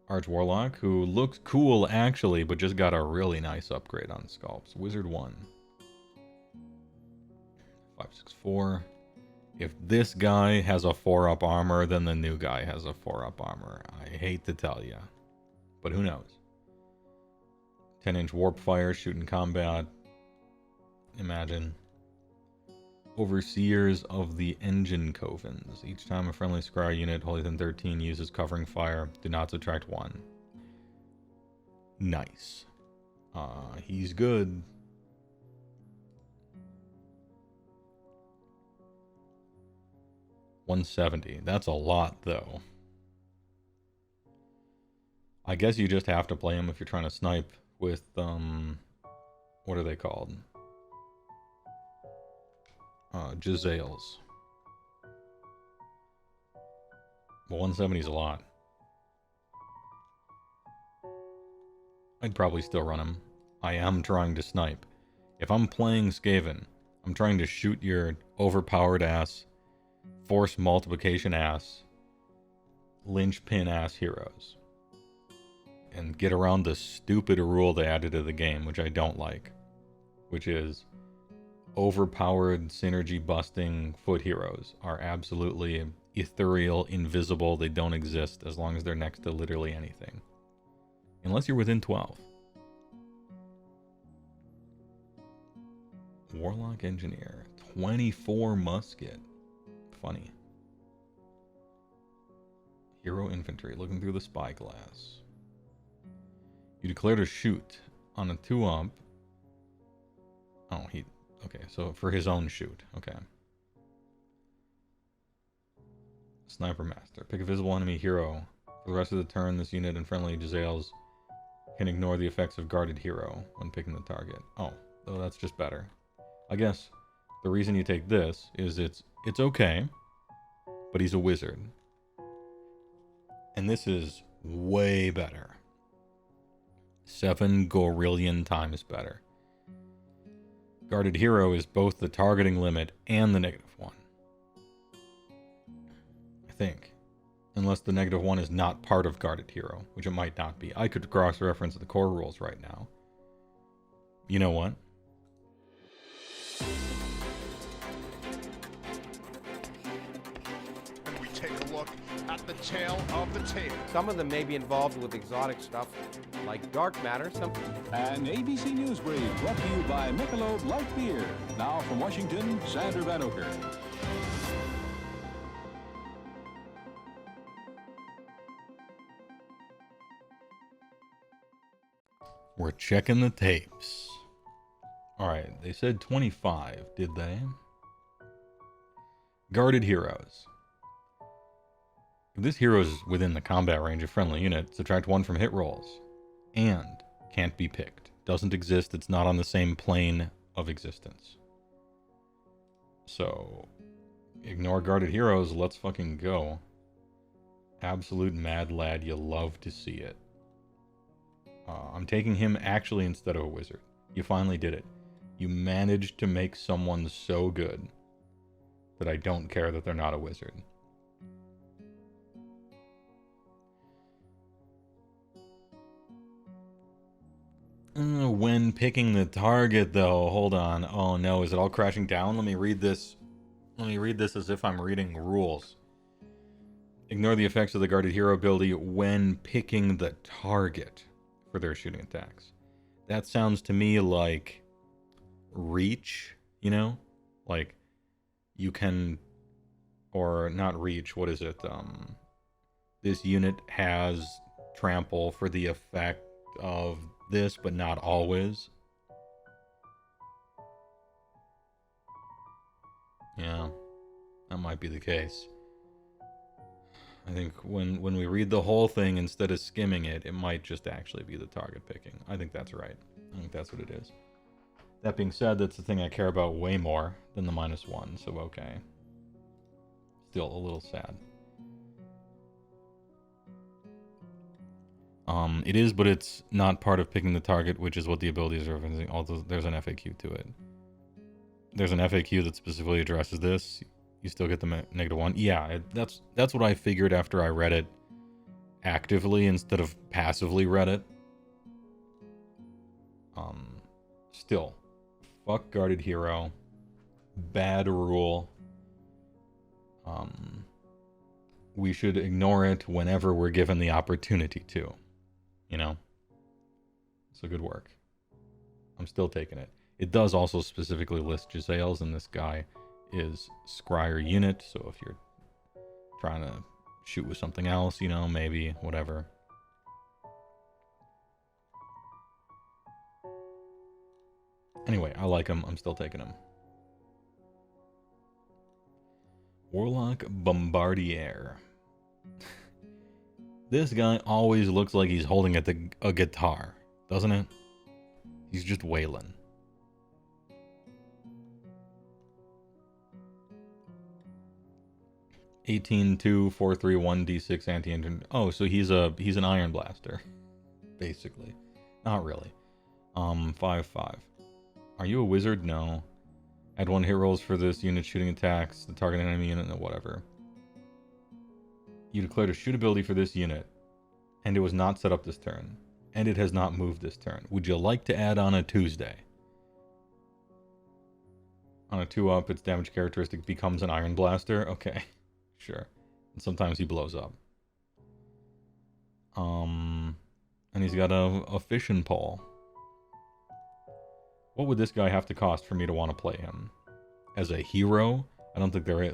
Arch Warlock, who looks cool, actually, but just got a really nice upgrade on Sculpts. Wizard 1. 564. If this guy has a 4-up armor, then the new guy has a 4-up armor. I hate to tell you, but who knows? 10-inch warp fire, shoot in combat. Imagine. Overseers of the Enginecovens. Each time a friendly Skryre unit holding within 13 uses covering fire, do not subtract 1. Nice. He's good. $170. That's a lot, though. I guess you just have to play him if you're trying to snipe with, what are they called? Jezzails. Well, 170 is a lot. I'd probably still run him. I am trying to snipe. If I'm playing Skaven, I'm trying to shoot your overpowered ass, force multiplication ass, linchpin ass heroes. And get around the stupid rule they added to the game, which I don't like. Which is, overpowered synergy busting foot heroes are absolutely ethereal, invisible, they don't exist as long as they're next to literally anything. Unless you're within 12. Warlock Engineer. 24 musket. Funny. Hero Infantry. Looking through the spyglass. You declare to shoot on a 2-up. Oh, he... Okay, so for his own shoot. Okay. Sniper Master. Pick a visible enemy hero. For the rest of the turn, this unit and friendly Jezzails can ignore the effects of guarded hero when picking the target. Oh, that's just better. I guess the reason you take this is it's okay, but he's a wizard. And this is way better. 7 gorillion times better. Guarded hero is both the targeting limit and the -1. I think. Unless the -1 is not part of guarded hero, which it might not be. I could cross-reference the core rules right now. You know what?
We take a look at the tail of the tape.
Some of them may be involved with exotic stuff, like dark matter.
An ABC News brief brought to you by Michelob Light Beer. Now from Washington, Sander Van Oker.
We're checking the tapes. Alright, they said 25, did they? Guarded heroes. If this hero is within the combat range of friendly unit, subtract 1 from hit rolls. And can't be picked. Doesn't exist, it's not on the same plane of existence. So, ignore guarded heroes, let's fucking go. Absolute mad lad, you love to see it. I'm taking him actually instead of a wizard. You finally did it. You managed to make someone so good that I don't care that they're not a wizard. When picking the target, though, hold on. Oh no, is it all crashing down? Let me read this. Let me read this as if I'm reading rules. Ignore the effects of the guarded hero ability when picking the target for their shooting attacks. That sounds to me like reach, you know? Like you can, or not reach, what is it? This unit has trample for the effect of this, but not always. Yeah, that might be the case. I think when we read the whole thing instead of skimming it, it might just actually be the target picking. I think that's right. I think that's what it is. That being said, that's the thing I care about way more than the -1, so okay. Still a little sad. It is, but it's not part of picking the target, which is what the abilities are referencing, although there's an FAQ to it. There's an FAQ that specifically addresses this. You still get the -1. Yeah, that's what I figured after I read it actively instead of passively read it. Still, fuck guarded hero. Bad rule. We should ignore it whenever we're given the opportunity to. You know? So good work. I'm still taking it. It does also specifically list Jezzails, and this guy is Skryre unit, so if you're trying to shoot with something else, you know, maybe, whatever. Anyway, I like him. I'm still taking him. Warlock Bombardier. This guy always looks like he's holding a guitar, doesn't it? He's just wailing. (18-2, 4-3, 1d6 anti-engine). Oh, so he's an Iron Blaster, basically. Not really. 5-5. Are you a wizard? No. Add 1 hit rolls for this unit shooting attacks, the target enemy unit, and whatever. You declared a shoot ability for this unit, and it was not set up this turn, and it has not moved this turn. Would you like to add on a Tuesday? On a 2-up, its damage characteristic becomes an Iron Blaster? Okay, sure. And sometimes he blows up. And he's got a fishing pole. What would this guy have to cost for me to want to play him? As a hero? I don't think there is.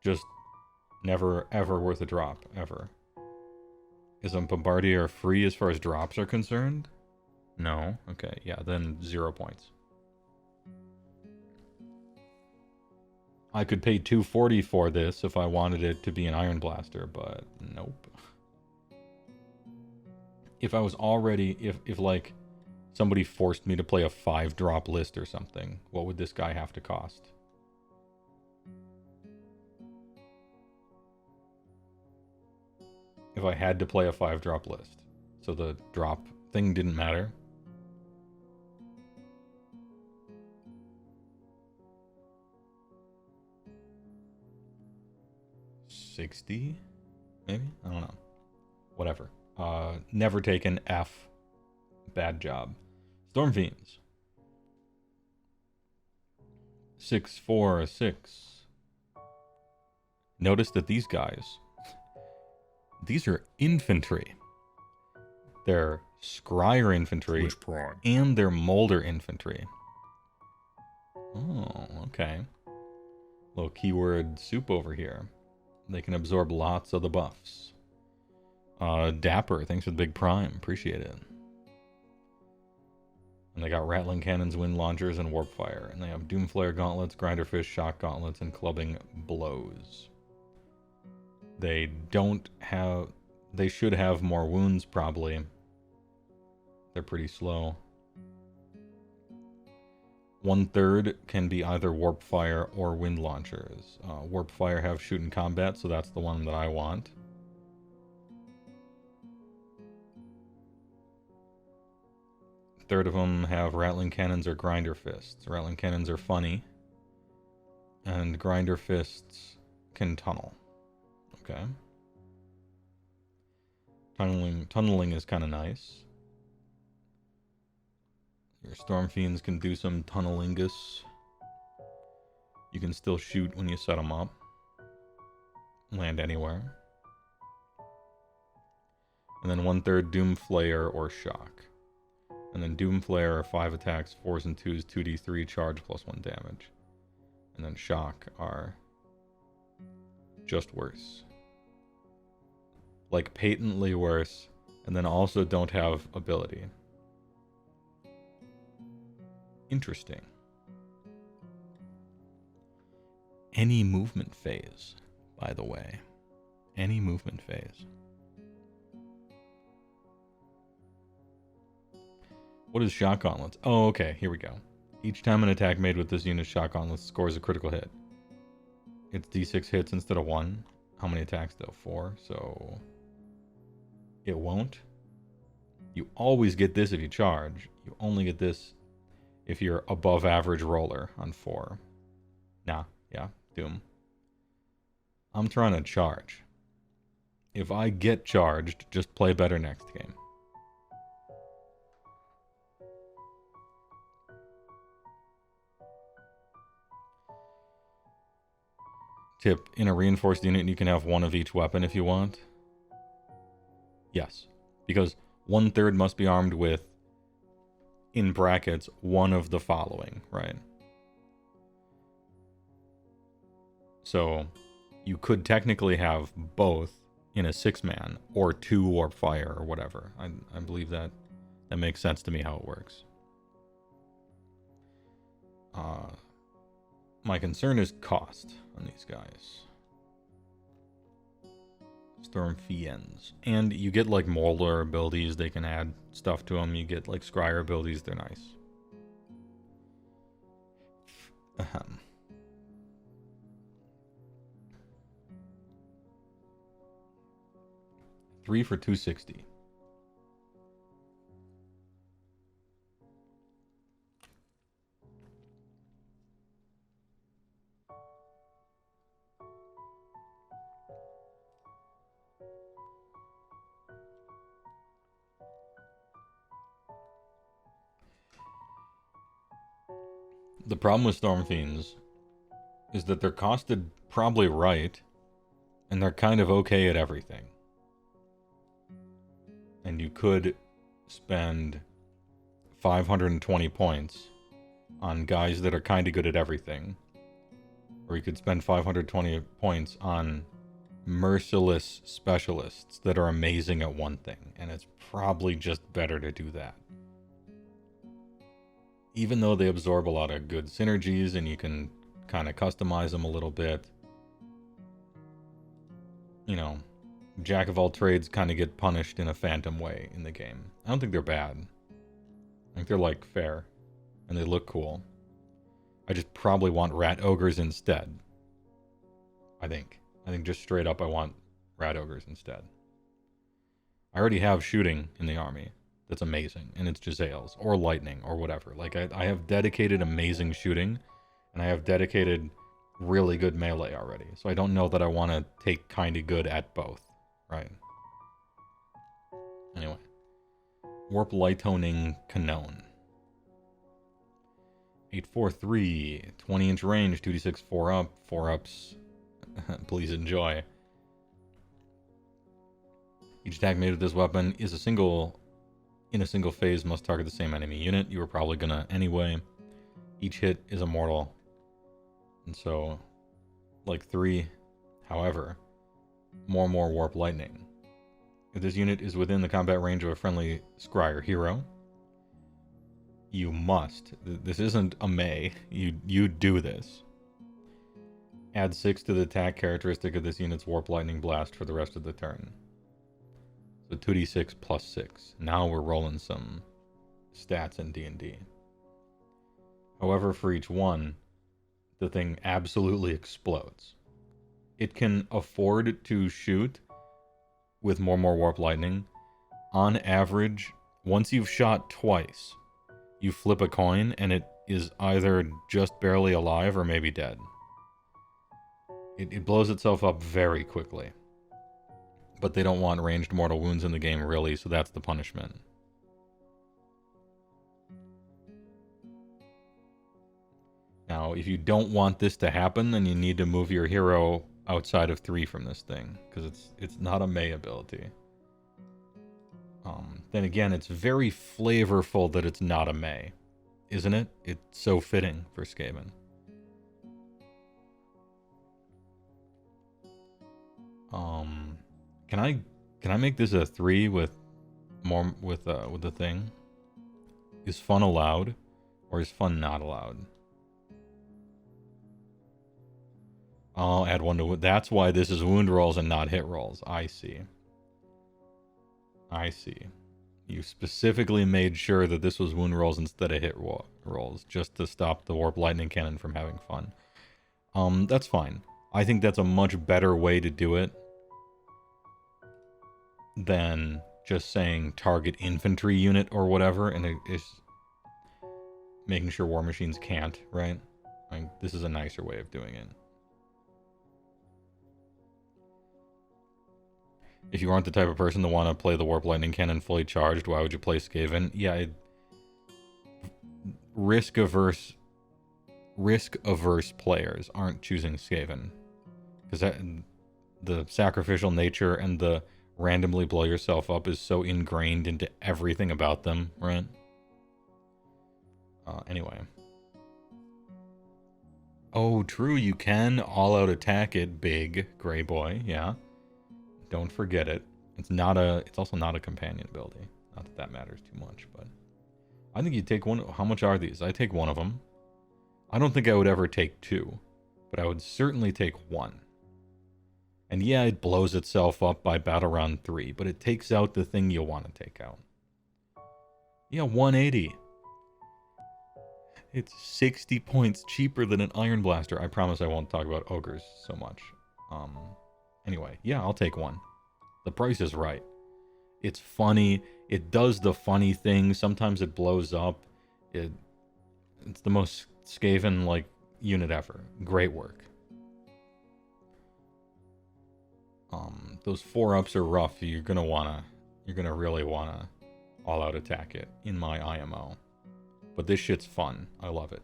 Just never, ever worth a drop. Ever. Is a Bombardier free as far as drops are concerned? No? Okay, yeah, then 0 points. I could pay $240 for this if I wanted it to be an Iron Blaster, but nope. If I was already... If like, somebody forced me to play a 5-drop list or something, what would this guy have to cost? If I had to play a 5-drop list. So the drop thing didn't matter. $60? Maybe? I don't know. Whatever. Never taken. F. Bad job. Storm Fiends. 6-4-6. Notice that these guys... These are infantry. They're Skryre infantry. And they're Moulder infantry. Oh, okay. Little keyword soup over here. They can absorb lots of the buffs. Dapper, thanks for the big prime. Appreciate it. And they got Rattling Cannons, Wind Launchers, and Warp Fire. And they have Doomflare Gauntlets, Grinderfish, Shock Gauntlets, and Clubbing Blows. They don't have... They should have more wounds, probably. They're pretty slow. 1/3 can be either Warp Fire or Wind Launchers. Warp Fire have Shoot in Combat, so that's the one that I want. Third of them have Rattling Cannons or Grinder Fists. Rattling Cannons are funny. And Grinder Fists can tunnel. Okay. Tunneling is kind of nice. Your Storm Fiends can do some tunnelingus. You can still shoot when you set them up. Land anywhere. And then 1/3 Doomflayer or Shock. And then Doomflayer are 5 attacks, 4s and 2s, 2d3 charge plus 1 damage. And then Shock are just worse. Like patently worse, and then also don't have ability. Interesting. Any movement phase, by the way. Any movement phase. What is Shock Gauntlets? Oh, okay, here we go. Each time an attack made with this unit's Shock Gauntlets scores a critical hit. It's d6 hits instead of 1. How many attacks though? 4, so... It won't. You always get this if you charge. You only get this if you're above average roller on 4. Nah, yeah, Doom. I'm trying to charge. If I get charged, just play better next game. Tip, in a reinforced unit, you can have 1 of each weapon if you want. Yes, because 1/3 must be armed with, in brackets, 1 of the following, right? So, you could technically have both in a 6-man, or 2 Warp Fire, or whatever. I believe that makes sense to me how it works. My concern is cost on these guys. Storm Fiends. And you get like Moulder abilities, they can add stuff to them. You get like Skryre abilities, they're nice. Ahem. Three for 260. The problem with Storm Fiends is that they're costed probably right, and they're kind of okay at everything. And you could spend 520 points on guys that are kind of good at everything. Or you could spend 520 points on merciless specialists that are amazing at one thing. And it's probably just better to do that. Even though they absorb a lot of good synergies and you can kind of customize them a little bit. You know, Jack of all trades kind of get punished in a phantom way in the game. I don't think they're bad. I think they're like fair. And they look cool. I just probably want rat ogres instead. I think just straight up I want rat ogres instead. I already have shooting in the army. That's amazing, and it's Jezzails, or lightning, or whatever. Like, I have dedicated amazing shooting, and I have dedicated really good melee already. So I don't know that I want to take kind of good at both, right? Anyway. Warp Light Honing Canon. 843, 20-inch range, 2d6, 4 up, 4 ups. Please enjoy. Each attack made with this weapon is in a single phase, must target the same enemy unit. You were probably gonna anyway. Each hit is immortal. And so, like 3. However, more Warp Lightning. If this unit is within the combat range of a friendly Skryre hero, you must. This isn't a may. You do this. Add 6 to the attack characteristic of this unit's Warp Lightning Blast for the rest of the turn. So 2d6 plus 6. Now we're rolling some stats in D&D. However, for each one, the thing absolutely explodes. It can afford to shoot with more Warp Lightning. On average, once you've shot twice, you flip a coin and it is either just barely alive or maybe dead. It blows itself up very quickly. But they don't want ranged mortal wounds in the game, really, so that's the punishment. Now, if you don't want this to happen, then you need to move your hero outside of 3 from this thing, because it's not a May ability. Then again, it's very flavorful that it's not a May, isn't it? It's so fitting for Skaven. Can I make this a 3 with the thing? Is fun allowed, or is fun not allowed? I'll add 1 to... That's why this is wound rolls and not hit rolls. I see. I see. You specifically made sure that this was wound rolls instead of hit rolls, just to stop the Warp Lightning Cannon from having fun. That's fine. I think that's a much better way to do it than just saying target infantry unit or whatever, and it's making sure war machines can't, right? This is a nicer way of doing it. If you aren't the type of person to want to play the Warp Lightning Cannon fully charged, why would you play Skaven? Yeah, risk-averse players aren't choosing Skaven. Because the sacrificial nature and the randomly blow yourself up is so ingrained into everything about them, right? Anyway. Oh, true, you can all-out attack it, big gray boy, yeah. Don't forget it. It's also not a companion ability. Not that that matters too much, but I think you take one. How much are these? I take one of them. I don't think I would ever take 2, but I would certainly take 1. And yeah, it blows itself up by battle round 3, but it takes out the thing you want to take out. Yeah, 180. It's 60 points cheaper than an Iron Blaster. I promise I won't talk about ogres so much. Anyway, yeah, I'll take 1. The price is right. It's funny. It does the funny thing. Sometimes it blows up. It's the most Skaven like unit ever. Great work. Those 4-ups are rough. You're gonna really wanna all-out attack it in my IMO. But this shit's fun. I love it.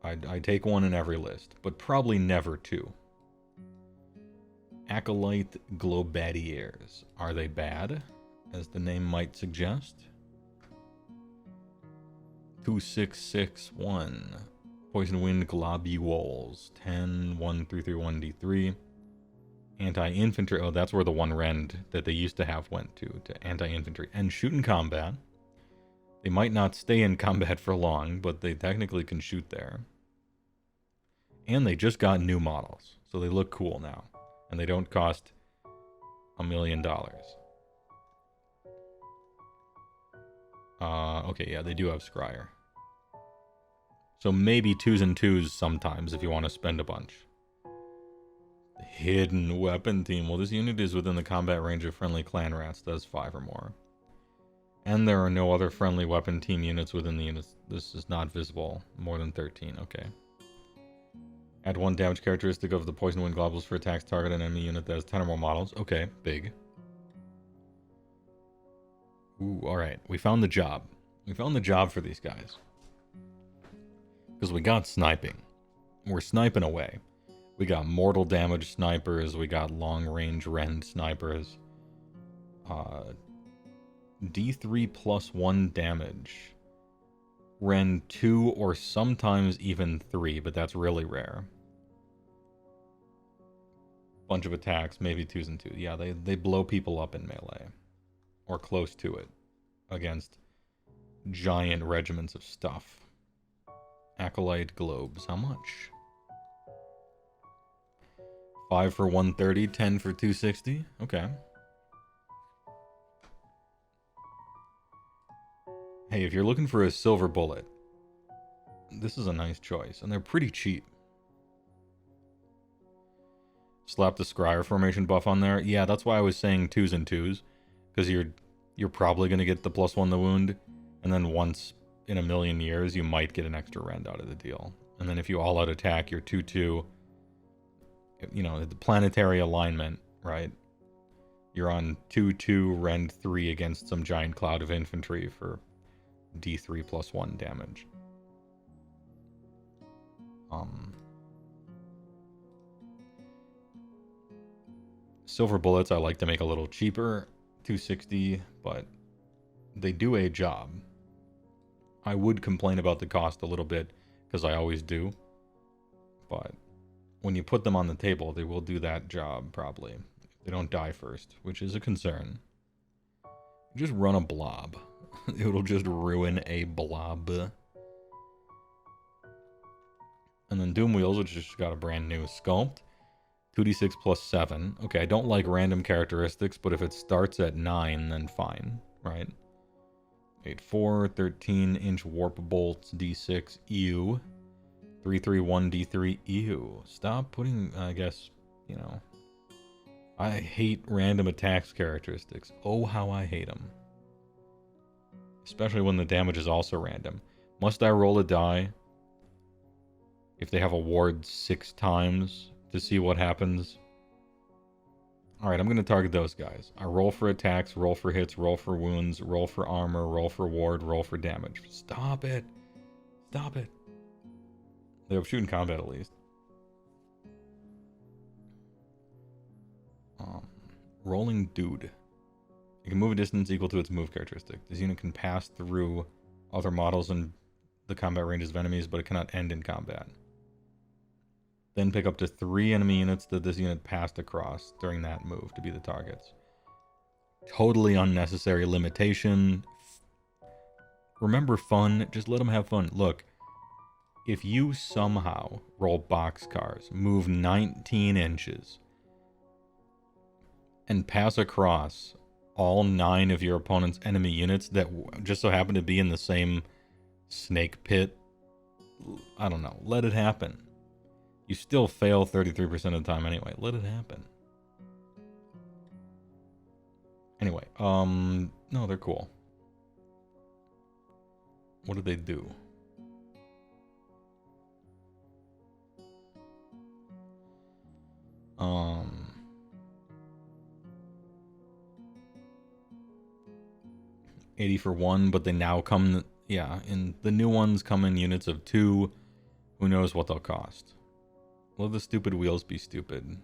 I'd take 1 in every list, but probably never 2. Acolyte Globadiers. Are they bad, as the name might suggest? 2661. Poison Wind Globules. 10, 1, 3, 3, 1, D3. Anti-infantry. Oh, that's where the one rend that they used to have went to anti-infantry. And shoot in combat. They might not stay in combat for long, but they technically can shoot there. And they just got new models, so they look cool now. And they don't cost $1 million. Okay, yeah, they do have Skryre. So maybe 2s and 2s sometimes if you want to spend a bunch. The hidden weapon team. Well, this unit is within the combat range of friendly clan rats. Does 5 or more. And there are no other friendly weapon team units within the units. This is not visible. More than 13. Okay. Add 1 damage characteristic of the Poison Wind Globules for attacks target an enemy unit that has 10 or more models. Okay, big. Ooh, alright. We found the job. We found the job for these guys. Because we got sniping. We're sniping away. We got mortal damage snipers. We got long-range rend snipers. D3 plus 1 damage. Rend 2 or sometimes even 3, but that's really rare. Bunch of attacks, maybe 2s and 2s. Yeah, they blow people up in melee. Or close to it. Against giant regiments of stuff. Acolyte globes. How much? 5 for 130, 10 for 260. Okay. Hey, if you're looking for a silver bullet, this is a nice choice, and they're pretty cheap. Slap the Skryre formation buff on there. Yeah, that's why I was saying 2s and 2s, because you're probably going to get the +1 the wound, and then once in a million years, you might get an extra rend out of the deal. And then if you all-out attack, you're 2-2. You know, the planetary alignment, right? You're on 2-2, rend 3 against some giant cloud of infantry for D3 plus 1 damage. Silver bullets I like to make a little cheaper, 260, but they do a job. I would complain about the cost a little bit, because I always do, but when you put them on the table, they will do that job, probably. They don't die first, which is a concern. Just run a blob. It'll just ruin a blob. And then Doom Wheels, which just got a brand new sculpt. 2d6 plus 7. Okay, I don't like random characteristics, but if it starts at 9, then fine, right? 8, 4, 13-inch warp bolts, d6, ew. 331 D3, ew. Stop putting, I guess, you know. I hate random attacks characteristics. Oh, how I hate them. Especially when the damage is also random. Must I roll a die if they have a ward 6 times to see what happens? Alright, I'm going to target those guys. I roll for attacks, roll for hits, roll for wounds, roll for armor, roll for ward, roll for damage. Stop it. Stop it. They have shoot in combat at least. Rolling Dude. It can move a distance equal to its move characteristic. This unit can pass through other models in the combat ranges of enemies, but it cannot end in combat. Then pick up to 3 enemy units that this unit passed across during that move to be the targets. Totally unnecessary limitation. Remember fun. Just let them have fun. Look. If you somehow roll boxcars, move 19 inches, and pass across all 9 of your opponent's enemy units that just so happen to be in the same snake pit, I don't know, let it happen. You still fail 33% of the time anyway. Let it happen. Anyway, no, they're cool. What did they do? Um, 80 for 1, but they now come, yeah, and the new ones come in units of 2. Who knows what they'll cost? Let the stupid wheels be stupid.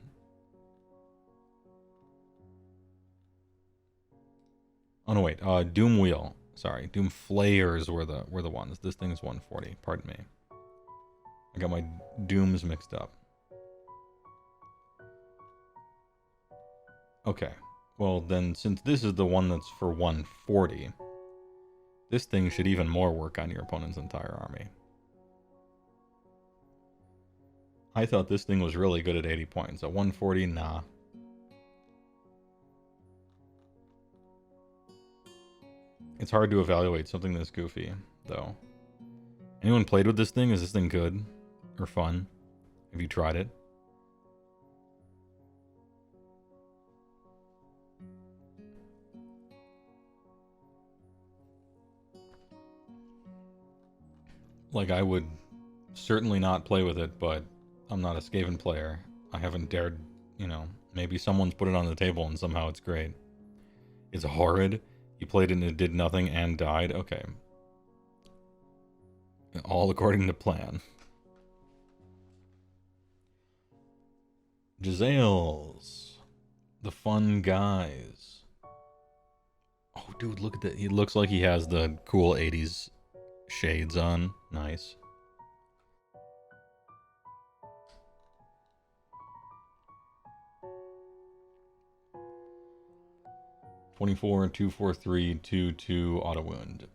Oh no, wait, Doom Wheel. Sorry, Doom Flayers were the ones. This thing's 140. Pardon me. I got my Dooms mixed up. Okay. Well, then, since this is the one that's for 140, this thing should even more work on your opponent's entire army. I thought this thing was really good at 80 points. At 140, nah. It's hard to evaluate something this goofy, though. Anyone played with this thing? Is this thing good? Or fun? Have you tried it? Like, I would certainly not play with it, but I'm not a Skaven player. I haven't dared, you know, maybe someone's put it on the table and somehow it's great. It's horrid. You played it and it did nothing and died. Okay. All according to plan. Jezzails. The fun guys. Oh, dude, look at that. He looks like he has the cool 80s shades on. Nice. (24, 243, 2/2 auto wound).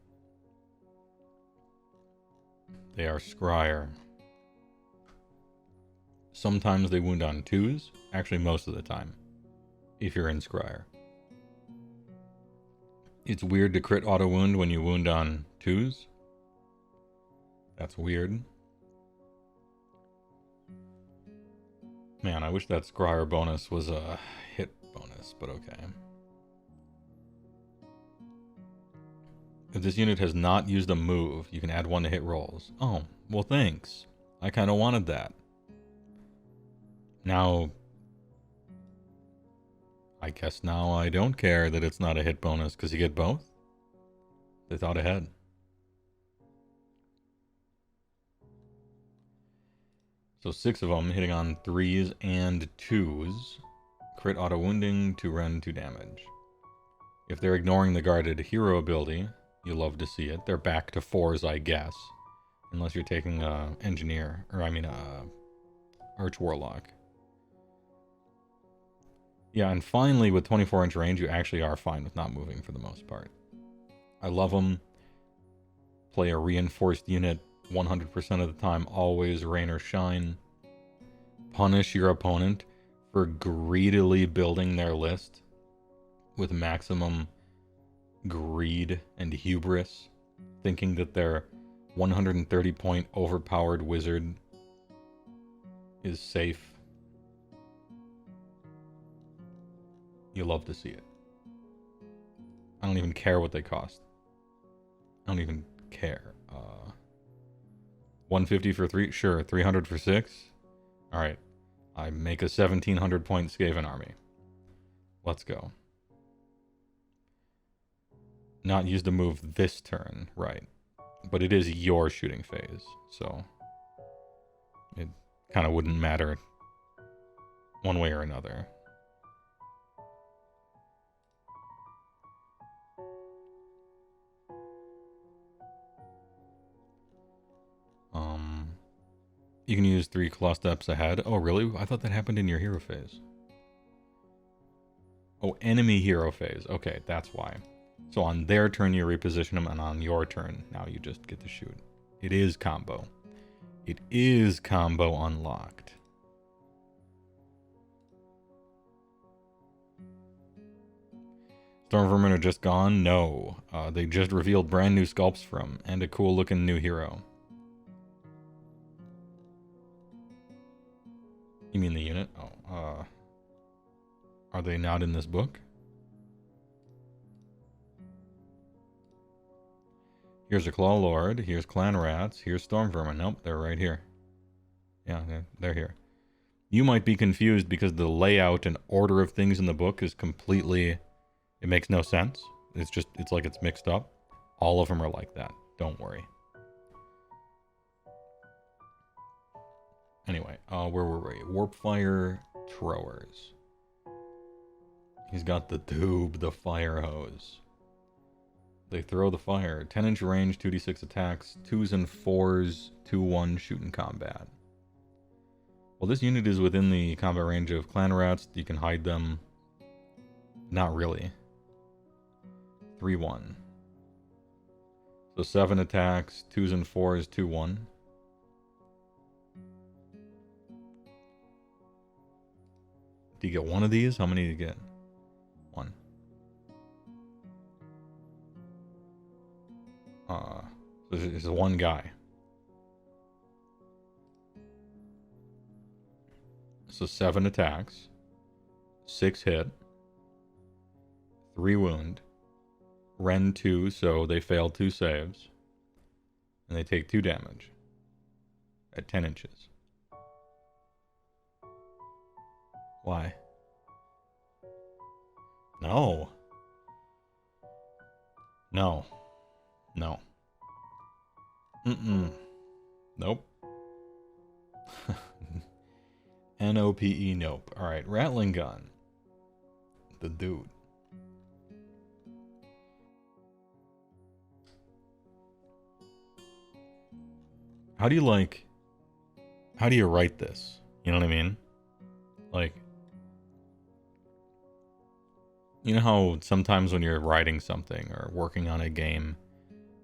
They are Skryre. Sometimes they wound on 2s. Actually, most of the time. If you're in Skryre. It's weird to crit auto wound when you wound on 2s. That's weird. Man, I wish that Skryre bonus was a hit bonus, but okay. If this unit has not used a move, you can add 1 to hit rolls. Oh, well thanks. I kind of wanted that. Now, I guess now I don't care that it's not a hit bonus because you get both. They thought ahead. So 6 of them hitting on 3s and 2s. Crit auto wounding, 2 rend, 2 damage. If they're ignoring the guarded hero ability, you love to see it. They're back to 4s, I guess. Unless you're taking engineer, or I mean arch warlock. Yeah, and finally with 24-inch range, you actually are fine with not moving for the most part. I love them. Play a reinforced unit 100% of the time, always rain or shine. Punish your opponent for greedily building their list with maximum greed and hubris, thinking that their 130 point overpowered wizard is safe. You love to see it. I don't even care what they cost. I don't even care. 150 for 3? Sure. 300 for 6? Alright. I make a 1700 point Skaven army. Let's go. Not used to move this turn, right. But it is your shooting phase, so it kind of wouldn't matter one way or another. You can use 3 claw steps ahead. Oh, really? I thought that happened in your hero phase. Oh, enemy hero phase. Okay, that's why. So on their turn, you reposition them, and on your turn, now you just get to shoot. It is combo. It is combo unlocked. Storm Vermin are just gone? No. They just revealed brand new sculpts from, and a cool looking new hero. You mean the unit? Oh, are they not in this book? Here's a Claw Lord, here's Clan Rats, here's Storm Vermin. Nope, they're right here. Yeah, they're here. You might be confused because the layout and order of things in the book is completely... It makes no sense. It's like it's mixed up. All of them are like that. Don't worry. Anyway, where were we? Warpfire Throwers. He's got the tube, the fire hose. They throw the fire. 10-inch range, 2d6 attacks, 2s and 4s, 2-1 shoot in combat. Well, this unit is within the combat range of Clan Rats. You can hide them. Not really. 3-1. So 7 attacks, 2s and 4s, 2-1. Do you get one of these? How many do you get? One. So it's one guy. So 7 attacks, 6 hit, 3 wound, Ren 2, so they fail 2 saves, and they take 2 damage at 10 inches. Why? No. No. No. Nope. N-O-P-E, nope. Alright, Rattling Gun. The dude. How do you write this? You know what I mean? Like, you know how sometimes when you're writing something or working on a game,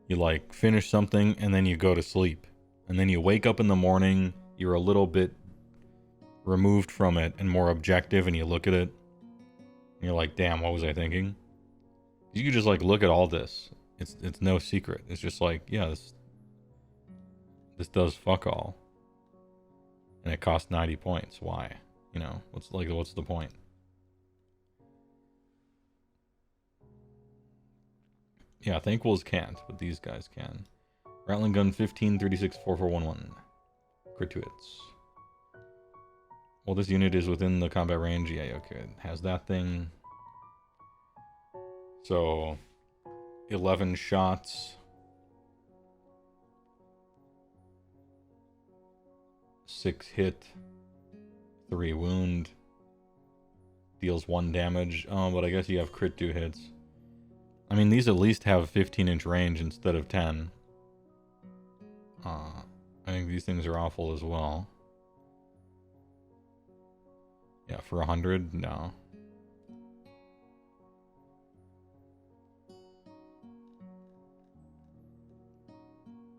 you like finish something and then you go to sleep. And then you wake up in the morning, you're a little bit removed from it and more objective, and you look at it and you're like, damn, what was I thinking? You could just like look at all this. It's no secret. It's just like, yeah, this does fuck all. And it costs 90 points. Why? You know, what's the point? Yeah, Thanquols can't, but these guys can. Rattling Gun 15, 36, 4411. Crit to hits. Well, this unit is within the combat range. Yeah, okay. It has that thing. So, 11 shots. 6 hit. 3 wound. Deals 1 damage. Oh, but I guess you have crit 2 hits. I mean, these at least have 15-inch range instead of 10. I think these things are awful as well. Yeah, for 100? No.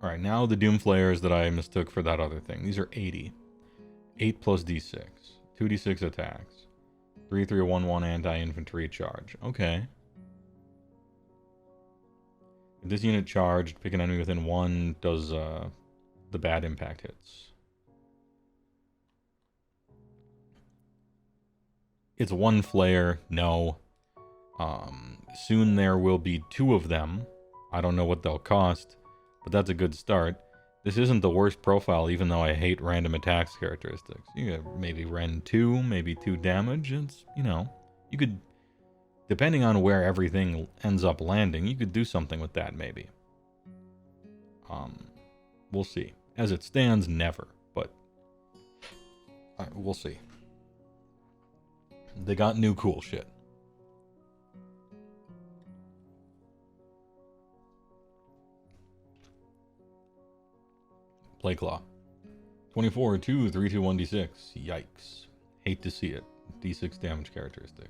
Alright, now the Doomflayers that I mistook for that other thing. These are 80. 8 plus d6. 2d6 attacks. 3-3-1-1 anti-infantry charge. Okay. If this unit charged, pick an enemy within 1, does the bad impact hits. It's 1 flare, no. Soon there will be 2 of them. I don't know what they'll cost, but that's a good start. This isn't the worst profile, even though I hate random attacks characteristics. You got maybe Ren 2, maybe 2 damage. It's, you know, you could, depending on where everything ends up landing, you could do something with that, maybe. We'll see. As it stands, never, but we'll see. They got new cool shit. Play Claw. 24, 2, 3, 2, 1, d6. Yikes. Hate to see it. D6 damage characteristic.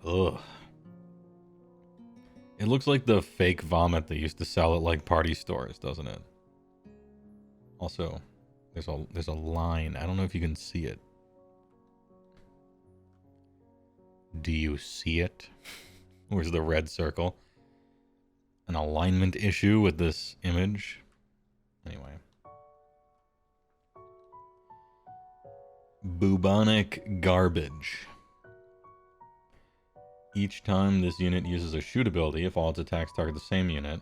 Ugh. It looks like the fake vomit they used to sell at like party stores, doesn't it? Also, there's a line. I don't know if you can see it. Do you see it? Where's the red circle? An alignment issue with this image. Anyway. Bubonic garbage. Each time this unit uses a shoot ability, if all its attacks target the same unit,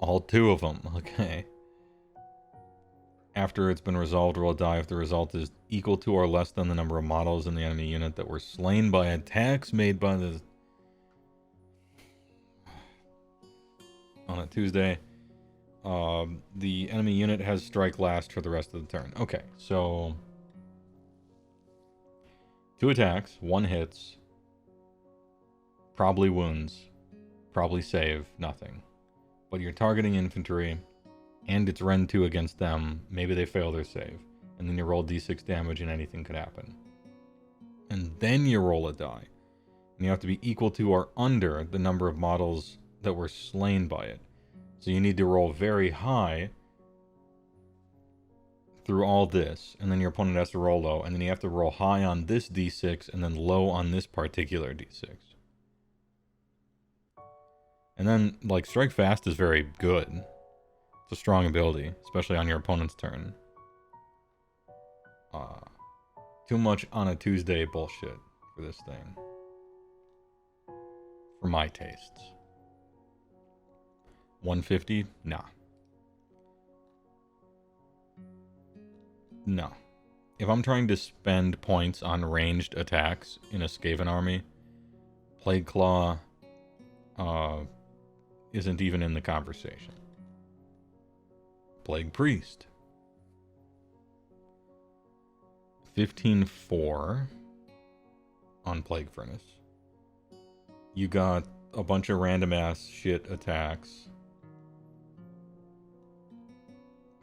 all 2 of them, okay. After it's been resolved, roll a die if the result is equal to or less than the number of models in the enemy unit that were slain by attacks made by the... On a Tuesday. The enemy unit has strike last for the rest of the turn. Okay, so... 2 attacks, 1 hits. Probably wounds. Probably save, nothing. But you're targeting infantry... and it's Ren 2 against them, maybe they fail their save. And then you roll d6 damage and anything could happen. And then you roll a die. And you have to be equal to or under the number of models that were slain by it. So you need to roll very high through all this, and then your opponent has to roll low, and then you have to roll high on this d6, and then low on this particular d6. And then, like, Strike Fast is very good. It's a strong ability, especially on your opponent's turn. Too much on a Tuesday bullshit for this thing. For my tastes. 150? Nah. No. If I'm trying to spend points on ranged attacks in a Skaven army, Plague Claw isn't even in the conversation. Plague Priest. 15-4 on Plague Furnace. You got a bunch of random ass shit attacks.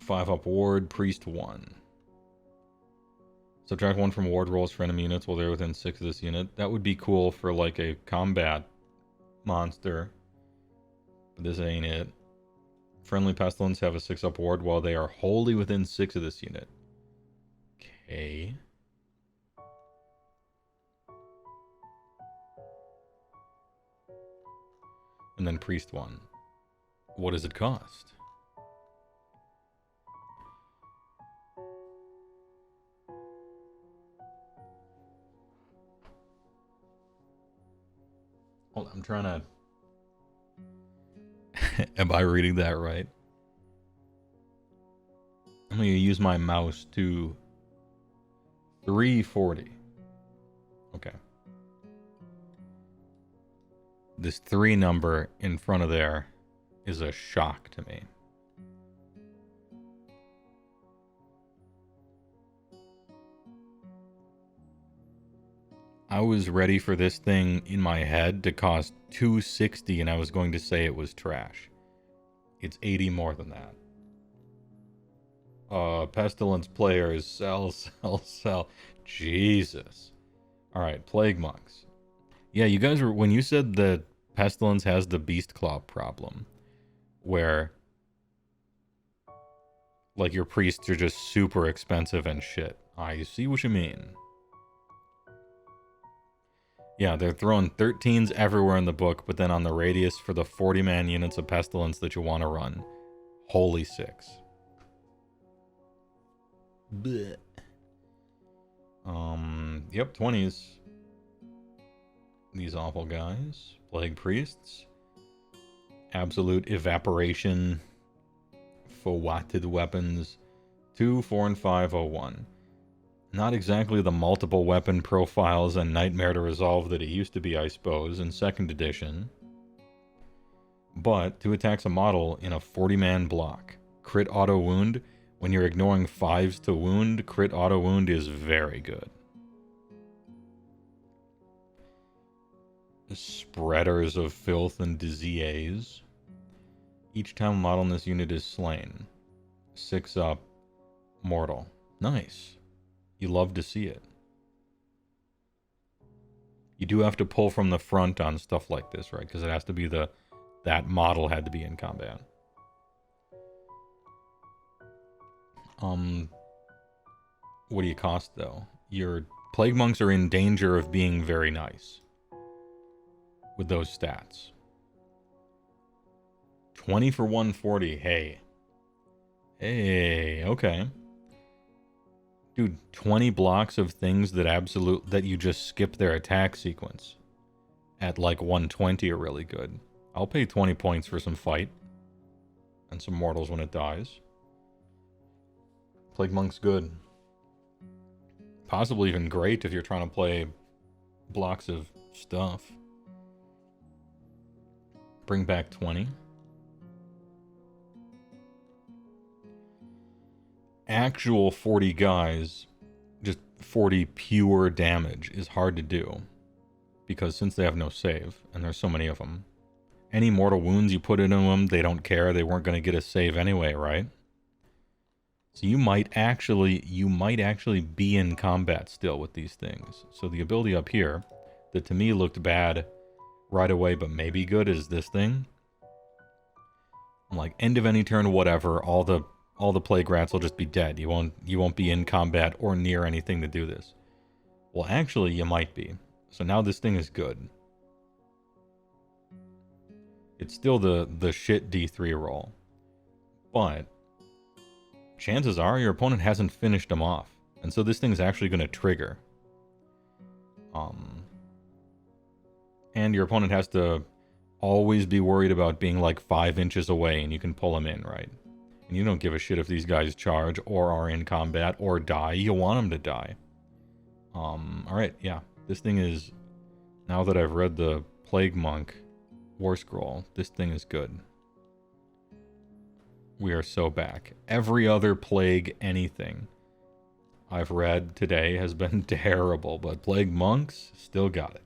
5-up ward, Priest 1. Subtract 1 from ward rolls for enemy units while they're within 6 of this unit. That would be cool for like a combat monster. But this ain't it. Friendly Pestilence have a 6-up ward while they are wholly within 6 of this unit. Okay. And then Priest 1. What does it cost? Hold on, I'm trying to... Am I reading that right? I'm going to use my mouse to 340. Okay. This 3 number in front of there is a shock to me. I was ready for this thing in my head to cost 260 and I was going to say it was trash. It's 80 more than that. Pestilence players, sell. Jesus. Alright, Plague Monks. Yeah, you guys were, when you said that Pestilence has the Beast Claw problem, where like your priests are just super expensive and shit. I see what you mean. Yeah, they're throwing 13s everywhere in the book, but then on the radius for the 40-man units of Pestilence that you want to run, holy 6. Blech. Yep, 20s. These awful guys. Plague Priests. Absolute Evaporation. Fawatted Weapons. 2, 4, and 5, 01. Not exactly the multiple weapon profiles and nightmare to resolve that it used to be, I suppose, in 2nd edition. But 2 attacks a model in a 40-man block. Crit auto wound. When you're ignoring 5s to wound, crit auto wound is very good. Spreaders of filth and disease. Each time a model in this unit is slain. 6-up. Mortal. Nice. You love to see it. You do have to pull from the front on stuff like this, right? Because it has to be that model had to be in combat. What do you cost, though? Your Plague Monks are in danger of being very nice with those stats. 20 for 140. Hey. Hey, okay. Dude, 20 blocks of things that you just skip their attack sequence at like 120 are really good. I'll pay 20 points for some fight and some mortals when it dies. Plague Monk's good. Possibly even great if you're trying to play blocks of stuff. Bring back 20. Actual 40 guys, just 40 pure damage is hard to do. Because since they have no save, and there's so many of them, any mortal wounds you put into them, they don't care. They weren't going to get a save anyway, right? So you might actually be in combat still with these things. So the ability up here, that to me looked bad right away, but maybe good, is this thing. Like, end of any turn, whatever, all the plague rats will just be dead. You won't be in combat or near anything to do this. Well, actually, you might be. So now this thing is good. It's still the shit D3 roll. But chances are your opponent hasn't finished them off. And so this thing's actually going to trigger. And your opponent has to always be worried about being like 5 inches away and you can pull them in, right? And you don't give a shit if these guys charge or are in combat or die. You want them to die. Alright, yeah. This thing is, now that I've read the Plague Monk War Scroll, this thing is good. We are so back. Every other plague anything I've read today has been terrible, but Plague Monks still got it.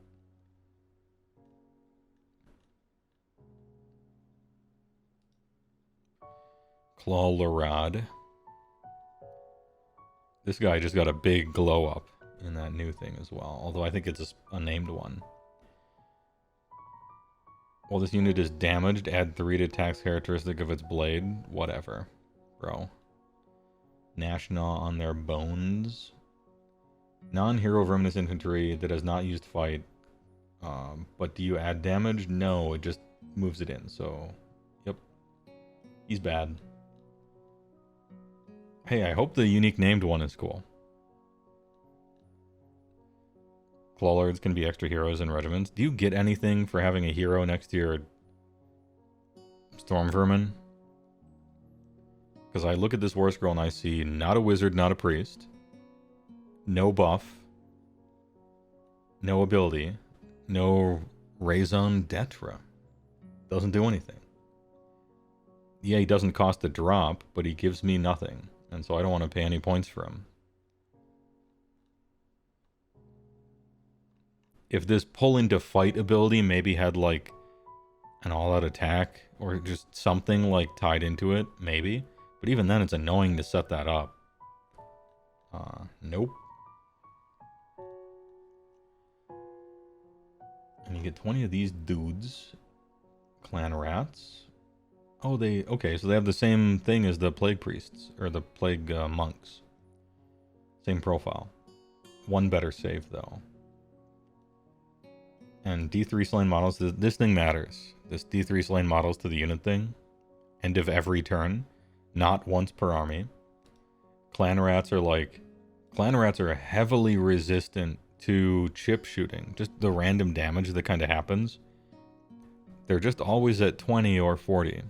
Claw Larad. This guy just got a big glow up in that new thing as well, although I think it's a named one. Well, this unit is damaged. Add 3 to attack's characteristic of its blade. Whatever, bro. Nashnaw on their bones. Non-hero Verminous infantry that has not used fight. But do you add damage? No, it just moves it in. So, yep. He's bad. Hey, I hope the unique named one is cool. Clawlords can be extra heroes in regiments. Do you get anything for having a hero next to your Storm Vermin? Because I look at this War Scroll and I see not a wizard, not a priest. No buff. No ability. No raison d'etre. Doesn't do anything. Yeah, he doesn't cost a drop, but he gives me nothing. And so I don't want to pay any points for him. If this pull into fight ability maybe had like an all-out attack or just something like tied into it, maybe. But even then it's annoying to set that up. Nope. And you get 20 of these dudes. Clan rats. Oh, okay, so they have the same thing as the plague priests, or the plague monks. Same profile. One better save, though. And D3 slain models, this thing matters. This D3 slain models to the unit thing. End of every turn. Not once per army. Clan rats are heavily resistant to chip shooting. Just the random damage that kind of happens. They're just always at 20 or 40.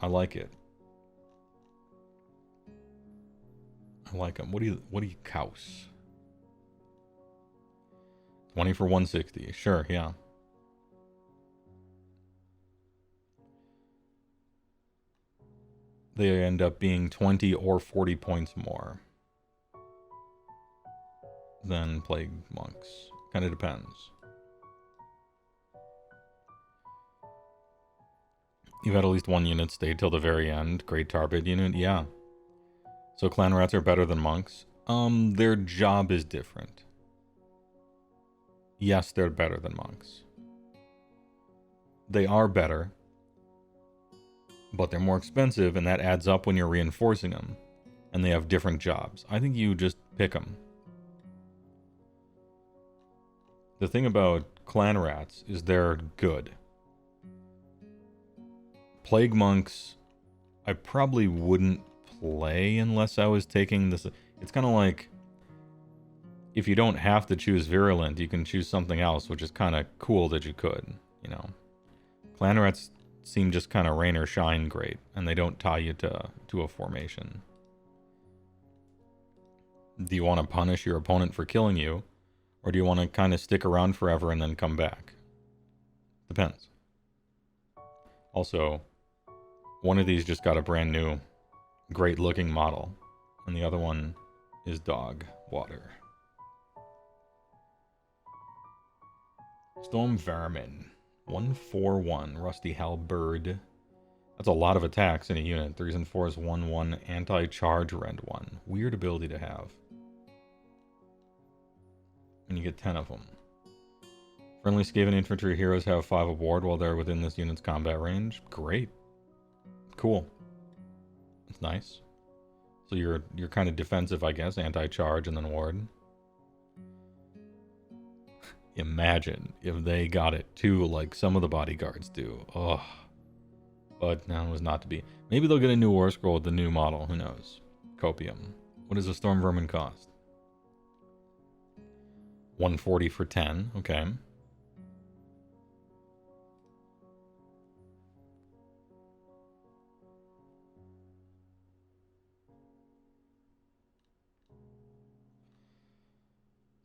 I like it. I like them. What do you couse? 20 for 160. Sure, yeah. They end up being 20 or 40 points more than Plague Monks. Kind of depends. You've had at least one unit stay till the very end. Great Tarbid unit, yeah. So clan rats are better than monks. Their job is different. Yes, they're better than monks. They are better. but they're more expensive, and that adds up when you're reinforcing them. And they have different jobs. I think you just pick them. The thing about clan rats is they're good. Plague monks, I probably wouldn't play unless I was taking this. It's kind of like, if you don't have to choose virulent, you can choose something else, which is kind of cool that you could, you know. Clan rats seem just kind of rain or shine great, and they don't tie you to a formation. Do you want to punish your opponent for killing you, or do you want to kind of stick around forever and then come back? Depends. Also, one of these just got a brand new, great looking model, and the other one is dog water. Storm Vermin. 141. Rusty Halberd. That's a lot of attacks in a unit. 3s and 4s, 1/1. Anti-charge rend 1. Weird ability to have. And you get 10 of them. Friendly Skaven infantry heroes have 5 aboard while they're within this unit's combat range. Great. Cool. That's nice. So you're kind of defensive, I guess. Anti-charge and then ward. Imagine if they got it too, like some of the bodyguards do. Ugh. But no, it was not to be. Maybe they'll get a new war scroll with the new model. Who knows? Copium. What does a Storm Vermin cost? 140 for 10. Okay.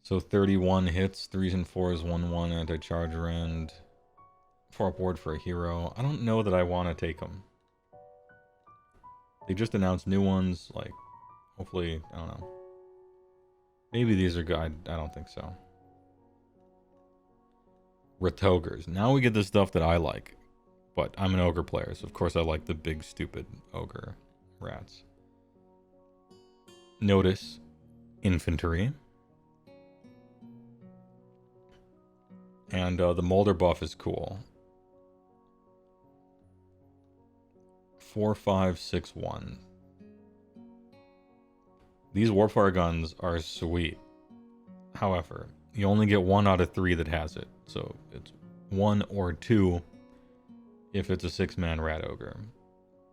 So 31 hits, 3s and 4s, 1/1 anti-charge rend. 4 aboard for a hero. I don't know that I want to take them. They just announced new ones, like, hopefully, I don't know. Maybe these are good. I don't think so. Retogers. Now we get the stuff that I like. But I'm an ogre player, so of course I like the big, stupid ogre rats. Notice Infantry. And the Moulder buff is cool. 4, 5, 6, 1. These Warfire guns are sweet. However, you only get 1 out of 3 that has it. So it's 1 or 2 if it's a 6-man rat ogre.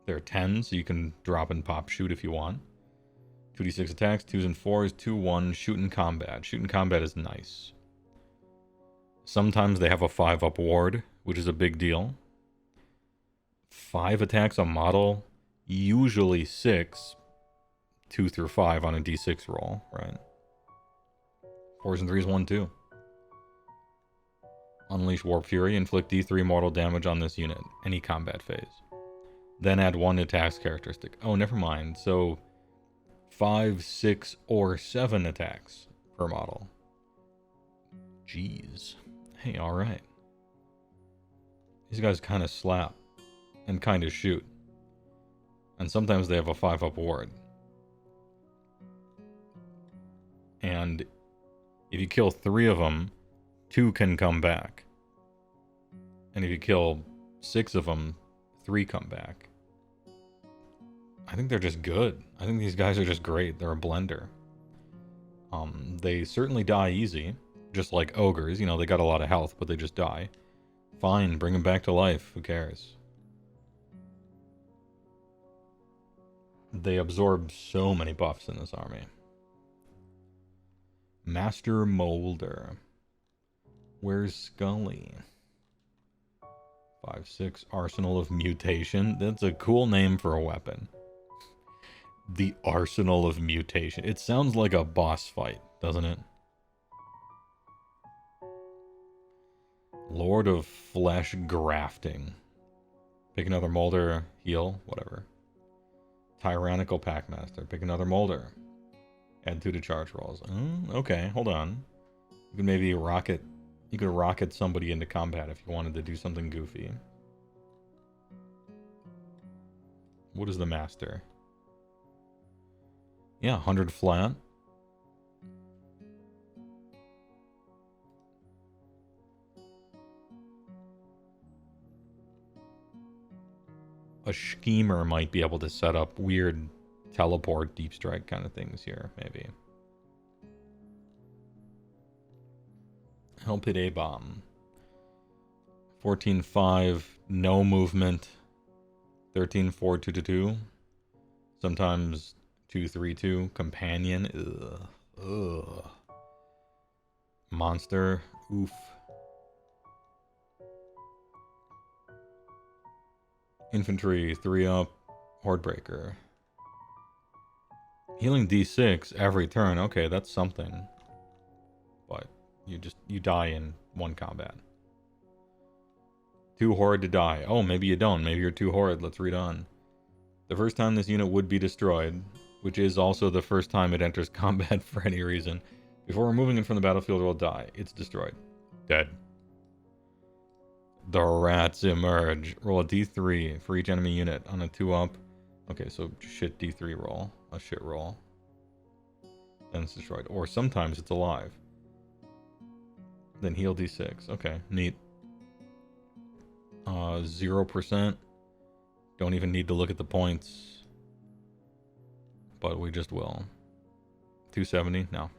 They're 10, so you can drop and pop shoot if you want. 2d6 attacks, 2s and 4s, 2/1, shoot in combat. Shoot in combat is nice. Sometimes they have a 5 up ward, which is a big deal. 5 attacks a model, usually 6, 2 through 5 on a d6 roll, right? 4s and 3s, 1/2. Unleash Warp Fury, inflict d3 mortal damage on this unit, any combat phase. Then add 1 attacks characteristic. Oh, never mind. So 5, 6, or 7 attacks per model. Jeez. Hey, alright. These guys kind of slap and kind of shoot. And sometimes they have a 5 up ward. And if you kill 3 of them, 2 can come back. And if you kill 6 of them, 3 come back. I think they're just good. I think these guys are just great. They're a blender. They certainly die easy. Just like ogres, you know, they got a lot of health, but they just die. Fine, bring them back to life. Who cares? They absorb so many buffs in this army. Master Moulder. Where's Scully? 5/6 Arsenal of Mutation. That's a cool name for a weapon. The Arsenal of Mutation. It sounds like a boss fight, doesn't it? Lord of Flesh Grafting. Pick another Moulder, heal, whatever. Tyrannical Packmaster. Pick another Moulder. Add 2 to charge rolls. Okay, hold on. You could maybe rocket. You could rocket somebody into combat if you wanted to do something goofy. What is the Master? Yeah, 100 flat. A a schemer might be able to set up weird teleport deep strike kind of things here, maybe. Help hit A-bomb. 14-5, no movement. 13-4, 2-2. Sometimes 2-3-2. Companion. Ugh. Monster. Oof. Infantry, 3-up. Hordebreaker. Healing D6 every turn. Okay, that's something. But you die in one combat. Too horrid to die. Oh, maybe you don't. Maybe you're too horrid. Let's read on. The first time this unit would be destroyed, which is also the first time it enters combat for any reason. Before removing it from the battlefield, it will die. It's destroyed. Dead. The rats emerge. Roll a D3 for each enemy unit on a 2-up. Okay, so shit D3 roll. A shit roll. Then it's destroyed. Or sometimes it's alive. Then heal D6. Okay, neat. 0%. Don't even need to look at the points. But we just will. 270? No.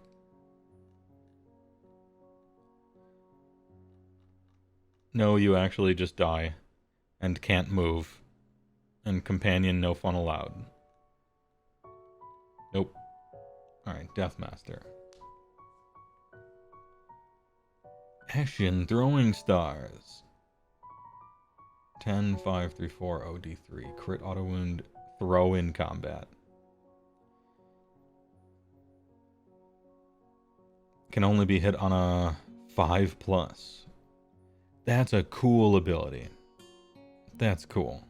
No, you actually just die. And can't move. And companion, no fun allowed. Nope. Alright, Deathmaster. Ashen Throwing Stars. 10, 5, 3, 4, OD3. Crit auto wound, throw in combat. Can only be hit on a 5+. That's a cool ability. That's cool.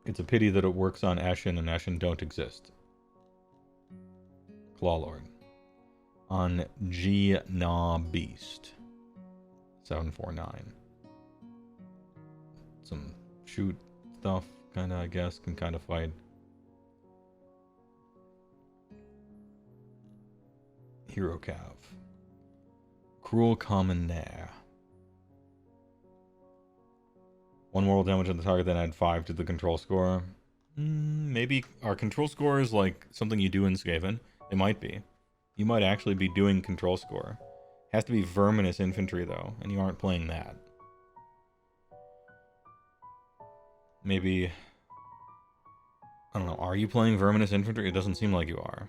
It's a pity that it works on Ashen and Ashen don't exist. Clawlord. On G-Naw Beast. 749. Some shoot stuff, kinda, I guess, can kinda fight. Hero Cav. Cruel Commonaire. 1 moral damage on the target, then add 5 to the control score. Maybe our control score is like something you do in Skaven. It might be. You might actually be doing control score. Has to be Verminous Infantry though, and you aren't playing that. Maybe... I don't know, are you playing Verminous Infantry? It doesn't seem like you are.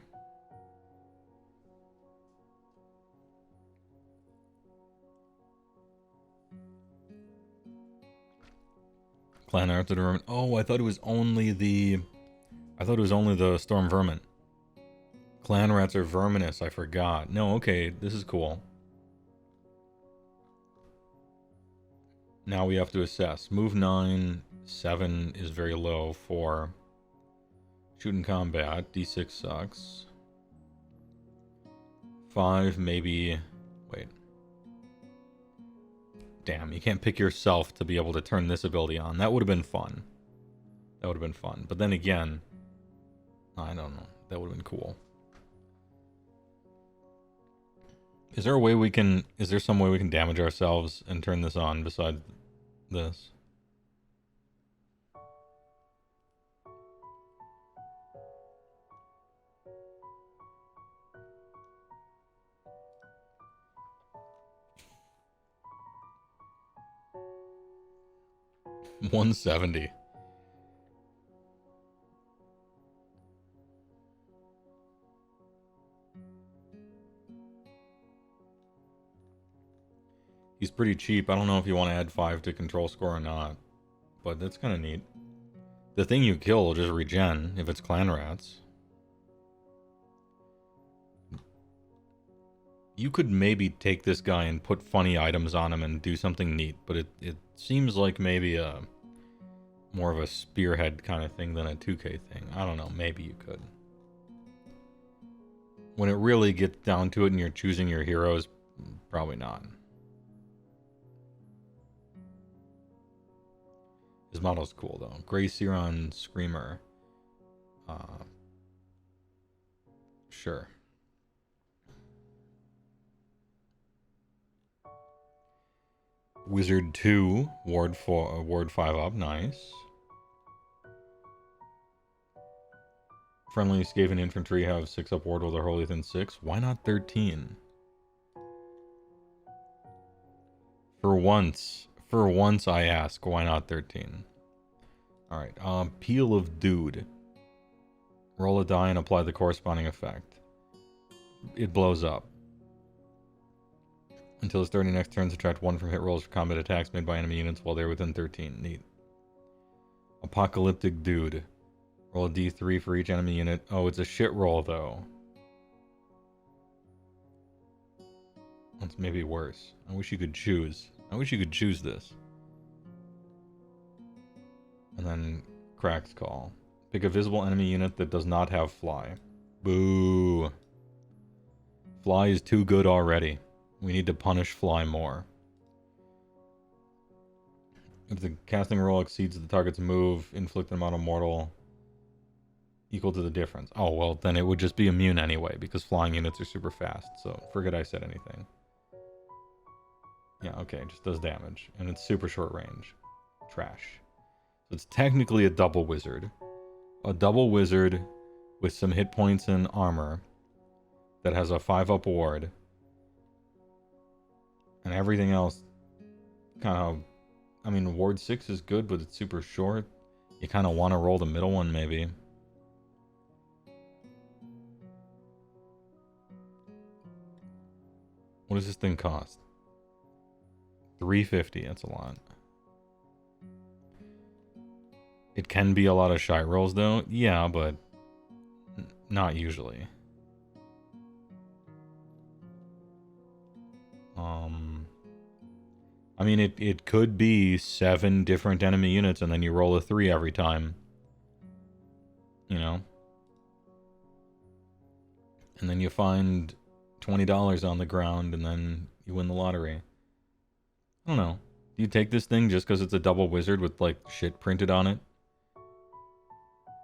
Clan Arthur Vermin. Oh, I thought it was only the... I thought it was only the Storm Vermin. Clan Rats are Verminous, I forgot. No, okay, this is cool. Now we have to assess. Move 9, 7 is very low for shoot in combat. D6 sucks. 5, maybe... Wait. Damn, you can't pick yourself to be able to turn this ability on. That would have been fun. That would have been fun. But then again, I don't know. That would have been cool. Is there a way we can... Is there some way we can damage ourselves and turn this on besides this? $170. He's pretty cheap. I don't know if you want to add 5 to control score or not, but that's kind of neat. The thing you kill will just regen if it's clan rats. You could maybe take this guy and put funny items on him and do something neat, but it seems like maybe a more of a spearhead kind of thing than a 2K thing. I don't know, maybe you could. When it really gets down to it and you're choosing your heroes, probably not. His model's cool though. Grey Seron Screamer. Sure. Wizard 2, Ward 4, Ward 5 up, nice. Friendly Skaven Infantry have 6 up ward while they're wholly within 6. Why not 13? For once I ask, why not 13? Alright, Peel of Dude. Roll a die and apply the corresponding effect. It blows up. Until its 30 next turn, subtract 1 from hit rolls for combat attacks made by enemy units while they're within 13. Neat. Apocalyptic Dude. Roll a d3 for each enemy unit. Oh, it's a shit roll, though. That's maybe worse. I wish you could choose. I wish you could choose this. And then Crack's Call. Pick a visible enemy unit that does not have Fly. Boo. Fly is too good already. We need to punish Fly more. If the casting roll exceeds the target's move, inflict an amount of mortal equal to the difference. Oh, well, then it would just be immune anyway, because flying units are super fast, so forget I said anything. Yeah, okay, it just does damage, and it's super short range. Trash. So it's technically a double wizard. A double wizard with some hit points and armor that has a 5-up ward. And everything else kind of... I mean, ward 6 is good, but it's super short. You kind of want to roll the middle one, maybe. What does this thing cost? $350, that's a lot. It can be a lot of shite rolls, though. Yeah, but not usually. I mean, it could be 7 different enemy units, and then you roll a 3 every time. You know? And then you find $20 on the ground, and then you win the lottery. I don't know. Do you take this thing just because it's a double wizard with, like, shit printed on it?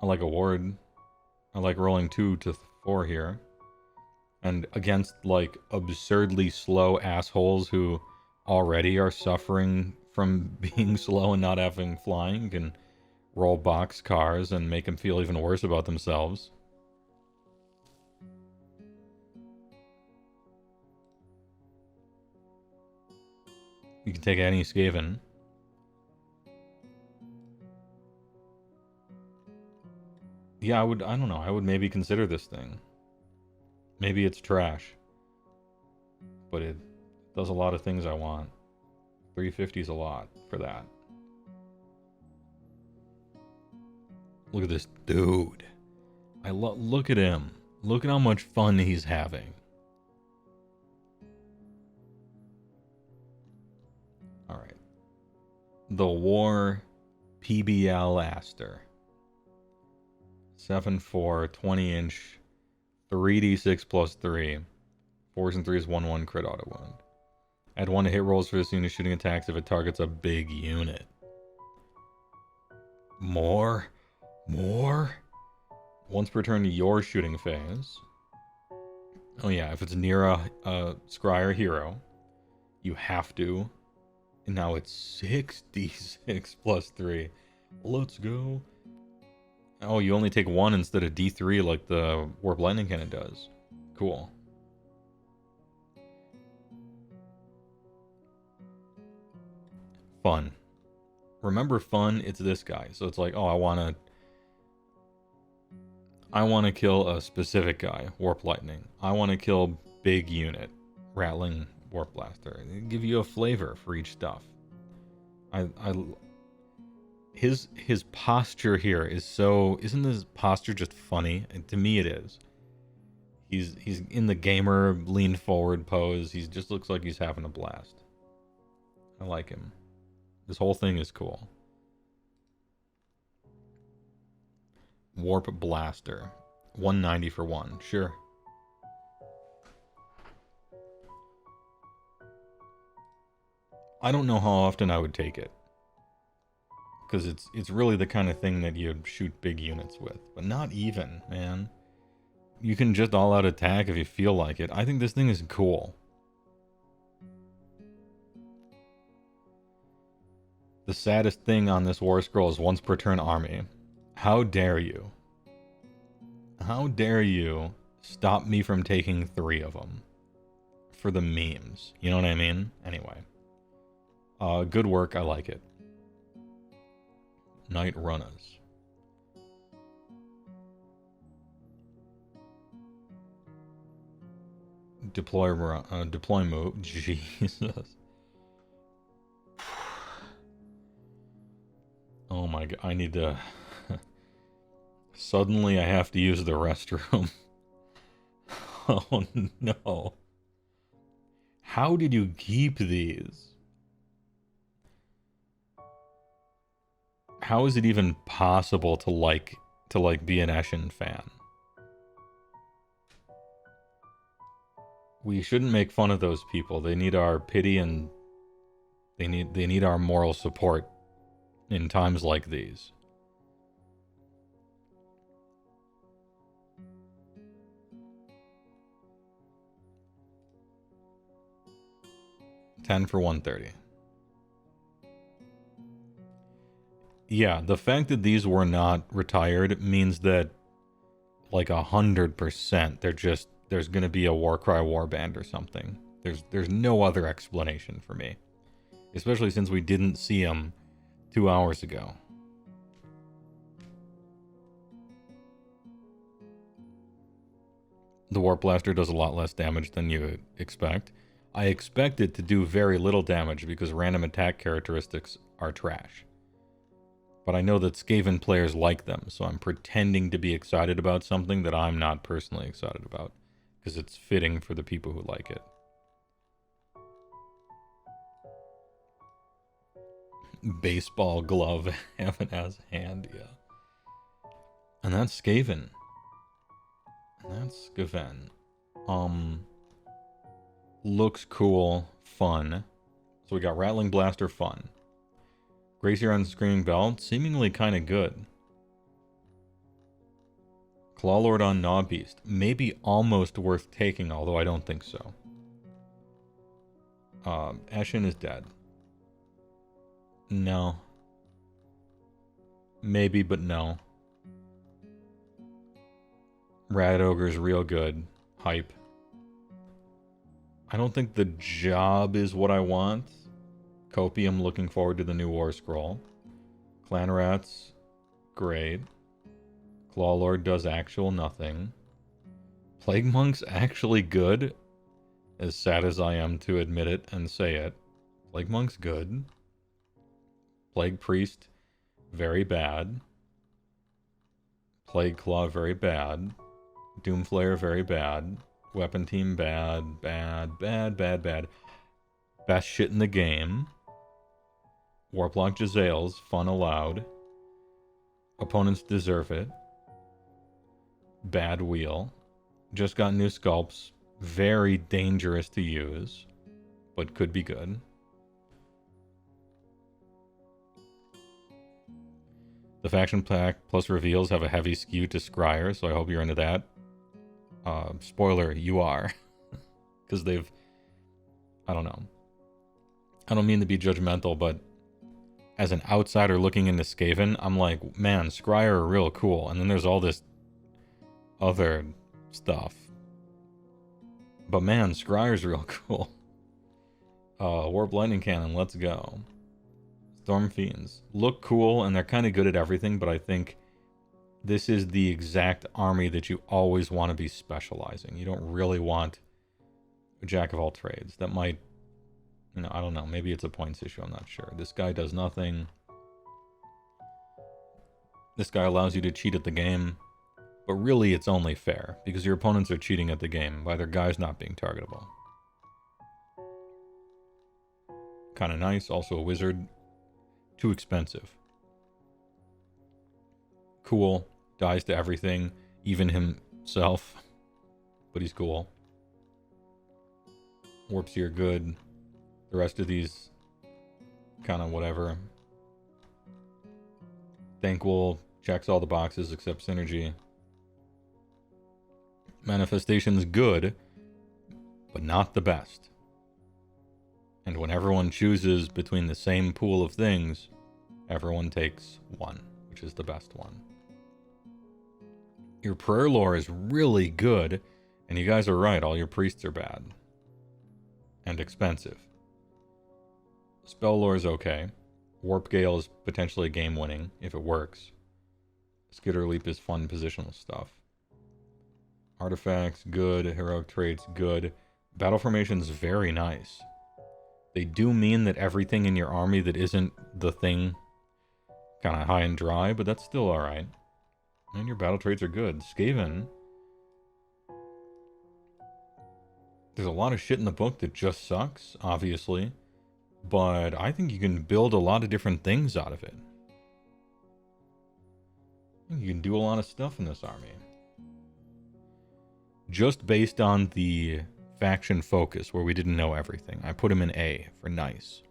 I like a ward. I like rolling 2 to 4 here. And against, like, absurdly slow assholes who already are suffering from being slow and not having flying, you can roll box cars and make them feel even worse about themselves. You can take any Skaven. Yeah, I don't know, I would maybe consider this thing. Maybe it's trash. But it does a lot of things I want. $350 is a lot for that. Look at this dude. Look at him. Look at how much fun he's having. Alright. The War PBL Aster. 7/4, 20-inch, 3d6 plus 3. 4s and 3s, 1/1 crit auto wound. Add 1 to hit rolls for this unit shooting attacks if it targets a big unit. More? Once per turn to your shooting phase. Oh yeah, if it's near a Skryre hero, you have to. And now it's 6d6 plus 3. Let's go. Oh, you only take 1 instead of d3 like the Warp Lightning Cannon does. Cool. Fun. Remember fun? It's this guy. So it's like, oh, I want to kill a specific guy, Warp Lightning. I want to kill big unit, Rattling Warp Blaster. They give you a flavor for each stuff. His posture here is so... Isn't his posture just funny? And to me it is. He's in the gamer lean forward pose. He just looks like he's having a blast. I like him. This whole thing is cool. Warp Blaster. 190 for 1. Sure. I don't know how often I would take it. Because it's really the kind of thing that you shoot big units with. But not even, man. You can just all-out attack if you feel like it. I think this thing is cool. The saddest thing on this war scroll is once per turn army. How dare you? How dare you stop me from taking 3 of them? For the memes. You know what I mean? Anyway. Good work. I like it. Night Runners. Deploy move. Jesus. Oh my god, I need to... Suddenly I have to use the restroom. Oh no. How did you keep these? How is it even possible to be an Eshin fan? We shouldn't make fun of those people. They need our pity and they need our moral support in times like these. $10 for 130. Yeah, the fact that these were not retired means that like 100% there's gonna be a Warcry warband or something. There's no other explanation for me. Especially since we didn't see them 2 hours ago. The Warp Blaster does a lot less damage than you expect. I expect it to do very little damage because random attack characteristics are trash. But I know that Skaven players like them, so I'm pretending to be excited about something that I'm not personally excited about. Because it's fitting for the people who like it. Baseball glove having as hand, yeah. And that's Skaven. And that's Skaven. Looks cool, fun. So we got Rattling Blaster, fun. Gracier on Screaming Bell, seemingly kind of good. Clawlord on Gnaw Beast, maybe almost worth taking, although I don't think so. Eshin is dead. No. Maybe, but no. Rat Ogre's real good. Hype. I don't think the job is what I want. Copium, looking forward to the new War Scroll. Clan Rats, great. Clawlord does actual nothing. Plague Monk's actually good. As sad as I am to admit it and say it. Plague Monk's good. Plague Priest, very bad. Plague Claw, very bad. Doomflayer, very bad. Weapon Team, bad, bad, bad, bad, bad. Best shit in the game. Warplock Jezzails, fun allowed. Opponents deserve it. Bad Wheel. Just got new sculpts. Very dangerous to use, but could be good. The faction pack plus reveals have a heavy skew to Skryre, so I hope you're into that. Spoiler, you are. Because they've... I don't know. I don't mean to be judgmental, but as an outsider looking into Skaven, I'm like, man, Skryre are real cool. And then there's all this other stuff. But man, Skryre's real cool. Warp Lightning Cannon, let's go. Storm Fiends. Look cool, and they're kind of good at everything, but I think this is the exact army that you always want to be specializing. You don't really want a jack of all trades. That might, you know, I don't know. Maybe it's a points issue, I'm not sure. This guy does nothing. This guy allows you to cheat at the game. But really, it's only fair, because your opponents are cheating at the game by their guys not being targetable. Kind of nice. Also a wizard. Too expensive. Cool. Dies to everything. Even himself. But he's cool. Warp Seer good. The rest of these, kind of whatever. Thanquol checks all the boxes except Synergy. Manifestation's good, but not the best. And when everyone chooses between the same pool of things, Everyone takes 1, which is the best one. Your prayer lore is really good, and you guys are right, all your priests are bad. And expensive. Spell lore is okay. Warp Gale is potentially game-winning, if it works. Skitter Leap is fun positional stuff. Artifacts, good. Heroic traits, good. Battle formation's very nice. They do mean that everything in your army that isn't the thing kind of high and dry, but that's still alright. And your battle traits are good. Skaven. There's a lot of shit in the book that just sucks, obviously. But I think you can build a lot of different things out of it. You can do a lot of stuff in this army. Just based on the faction focus, where we didn't know everything. I put him in A for nice.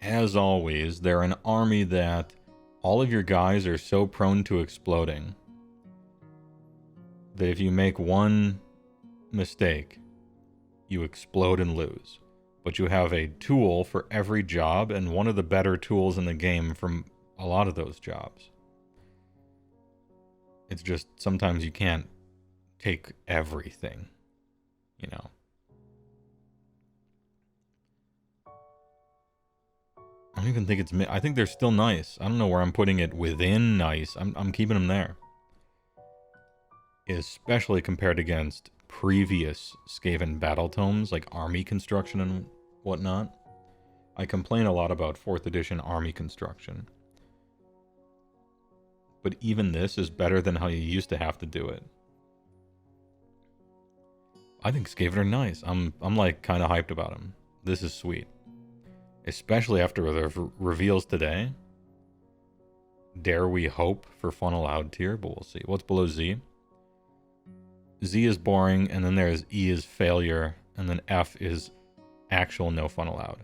As always, they're an army that all of your guys are so prone to exploding that if you make one mistake, you explode and lose. But you have a tool for every job, and one of the better tools in the game from a lot of those jobs. It's just sometimes you can't take everything, you know. I don't even think it's... I think they're still nice. I don't know where I'm putting it within nice. I'm keeping them there. Especially compared against previous Skaven battle tomes, like army construction and whatnot. I complain a lot about 4th edition army construction. But even this is better than how you used to have to do it. I think Skaven are nice. I'm like kind of hyped about them. This is sweet. Especially after the reveals today. Dare we hope for fun allowed tier, but we'll see. What's below Z? Z is boring, and then there's E is failure, and then F is actual no fun allowed.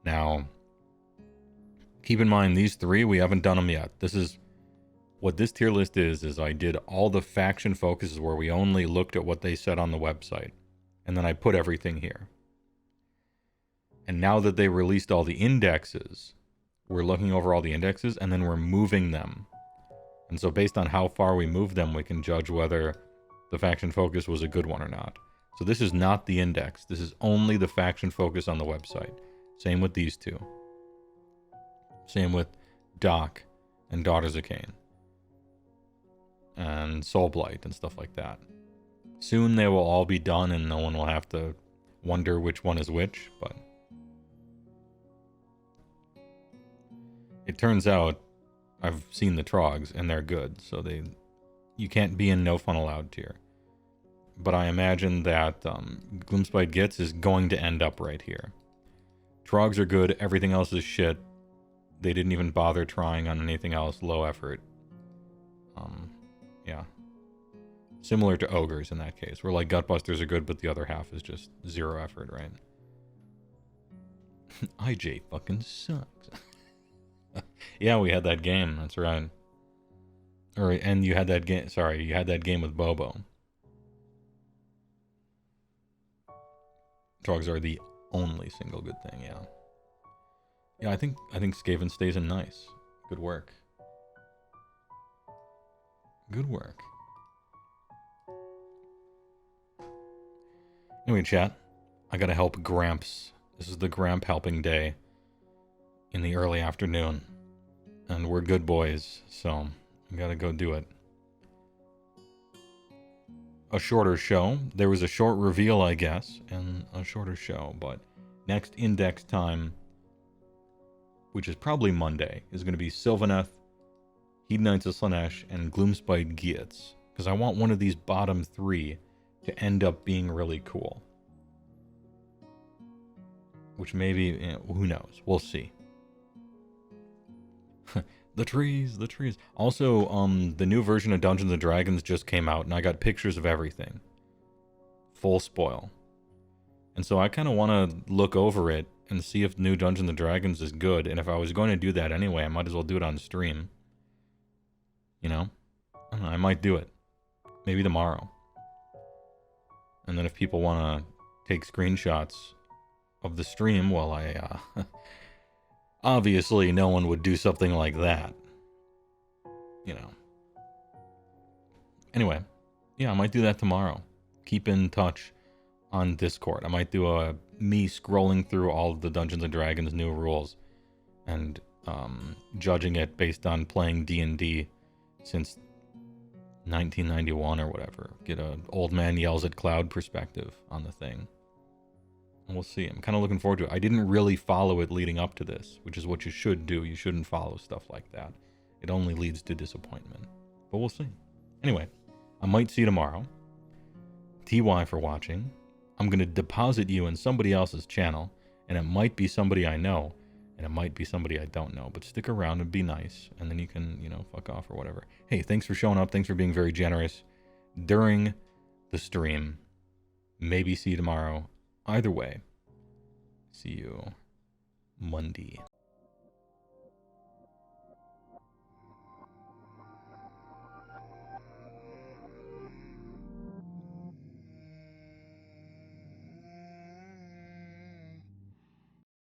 Now, keep in mind, these 3, we haven't done them yet. This is... What this tier list is I did all the faction focuses where we only looked at what they said on the website. And then I put everything here. And now that they released all the indexes, we're looking over all the indexes, and then we're moving them. And so based on how far we move them, we can judge whether the faction focus was a good one or not. So this is not the index. This is only the faction focus on the website. Same with these 2. Same with Doc and Daughters of Cain. And Soulblight and stuff like that. Soon they will all be done and no one will have to wonder which one is which, but... It turns out I've seen the Trogs and they're good, so you can't be in no fun allowed tier. But I imagine that Gloomspite Gitz is going to end up right here. Trogs are good, everything else is shit. They didn't even bother trying on anything else, low effort. Yeah. Similar to Ogres in that case, where like Gutbusters are good, but the other half is just 0 effort, right? IJ fucking sucks. Yeah, we had that game, that's right. And you had that game, sorry, you had that game with Bobo. Trogs are the only single good thing, yeah. Yeah, I think Skaven stays in nice. Good work. Good work. Anyway, chat, I gotta help Gramps. This is the Gramp helping day in the early afternoon. And we're good boys, so I gotta go do it. A shorter show. There was a short reveal, I guess, and a shorter show, but next index time, which is probably Monday, is going to be Sylvaneth, Hedonites of Slaanesh, and Gloomspite Gitz. Because I want one of these bottom 3 to end up being really cool. Which maybe, who knows? We'll see. The trees. Also, the new version of Dungeons & Dragons just came out, and I got pictures of everything. Full spoil. And so I kind of want to look over it and see if new Dungeons & Dragons is good, and if I was going to do that anyway, I might as well do it on stream. You know? I don't know, I might do it. Maybe tomorrow. And then if people want to take screenshots of the stream while I, obviously no one would do something like that. You know. Anyway, yeah, I might do that tomorrow. Keep in touch on Discord. I might do a me scrolling through all of the Dungeons & Dragons new rules and judging it based on playing D&D since 1991 or whatever. Get a old man yells at cloud perspective on the thing. And we'll see. I'm kind of looking forward to it. I didn't really follow it leading up to this, which is what you should do. You shouldn't follow stuff like that. It only leads to disappointment. But we'll see. Anyway, I might see you tomorrow. TY for watching. I'm going to deposit you in somebody else's channel, and it might be somebody I know, and it might be somebody I don't know, but stick around and be nice, and then you can, you know, fuck off or whatever. Hey, thanks for showing up. Thanks for being very generous during the stream. Maybe see you tomorrow. Either way, see you Monday.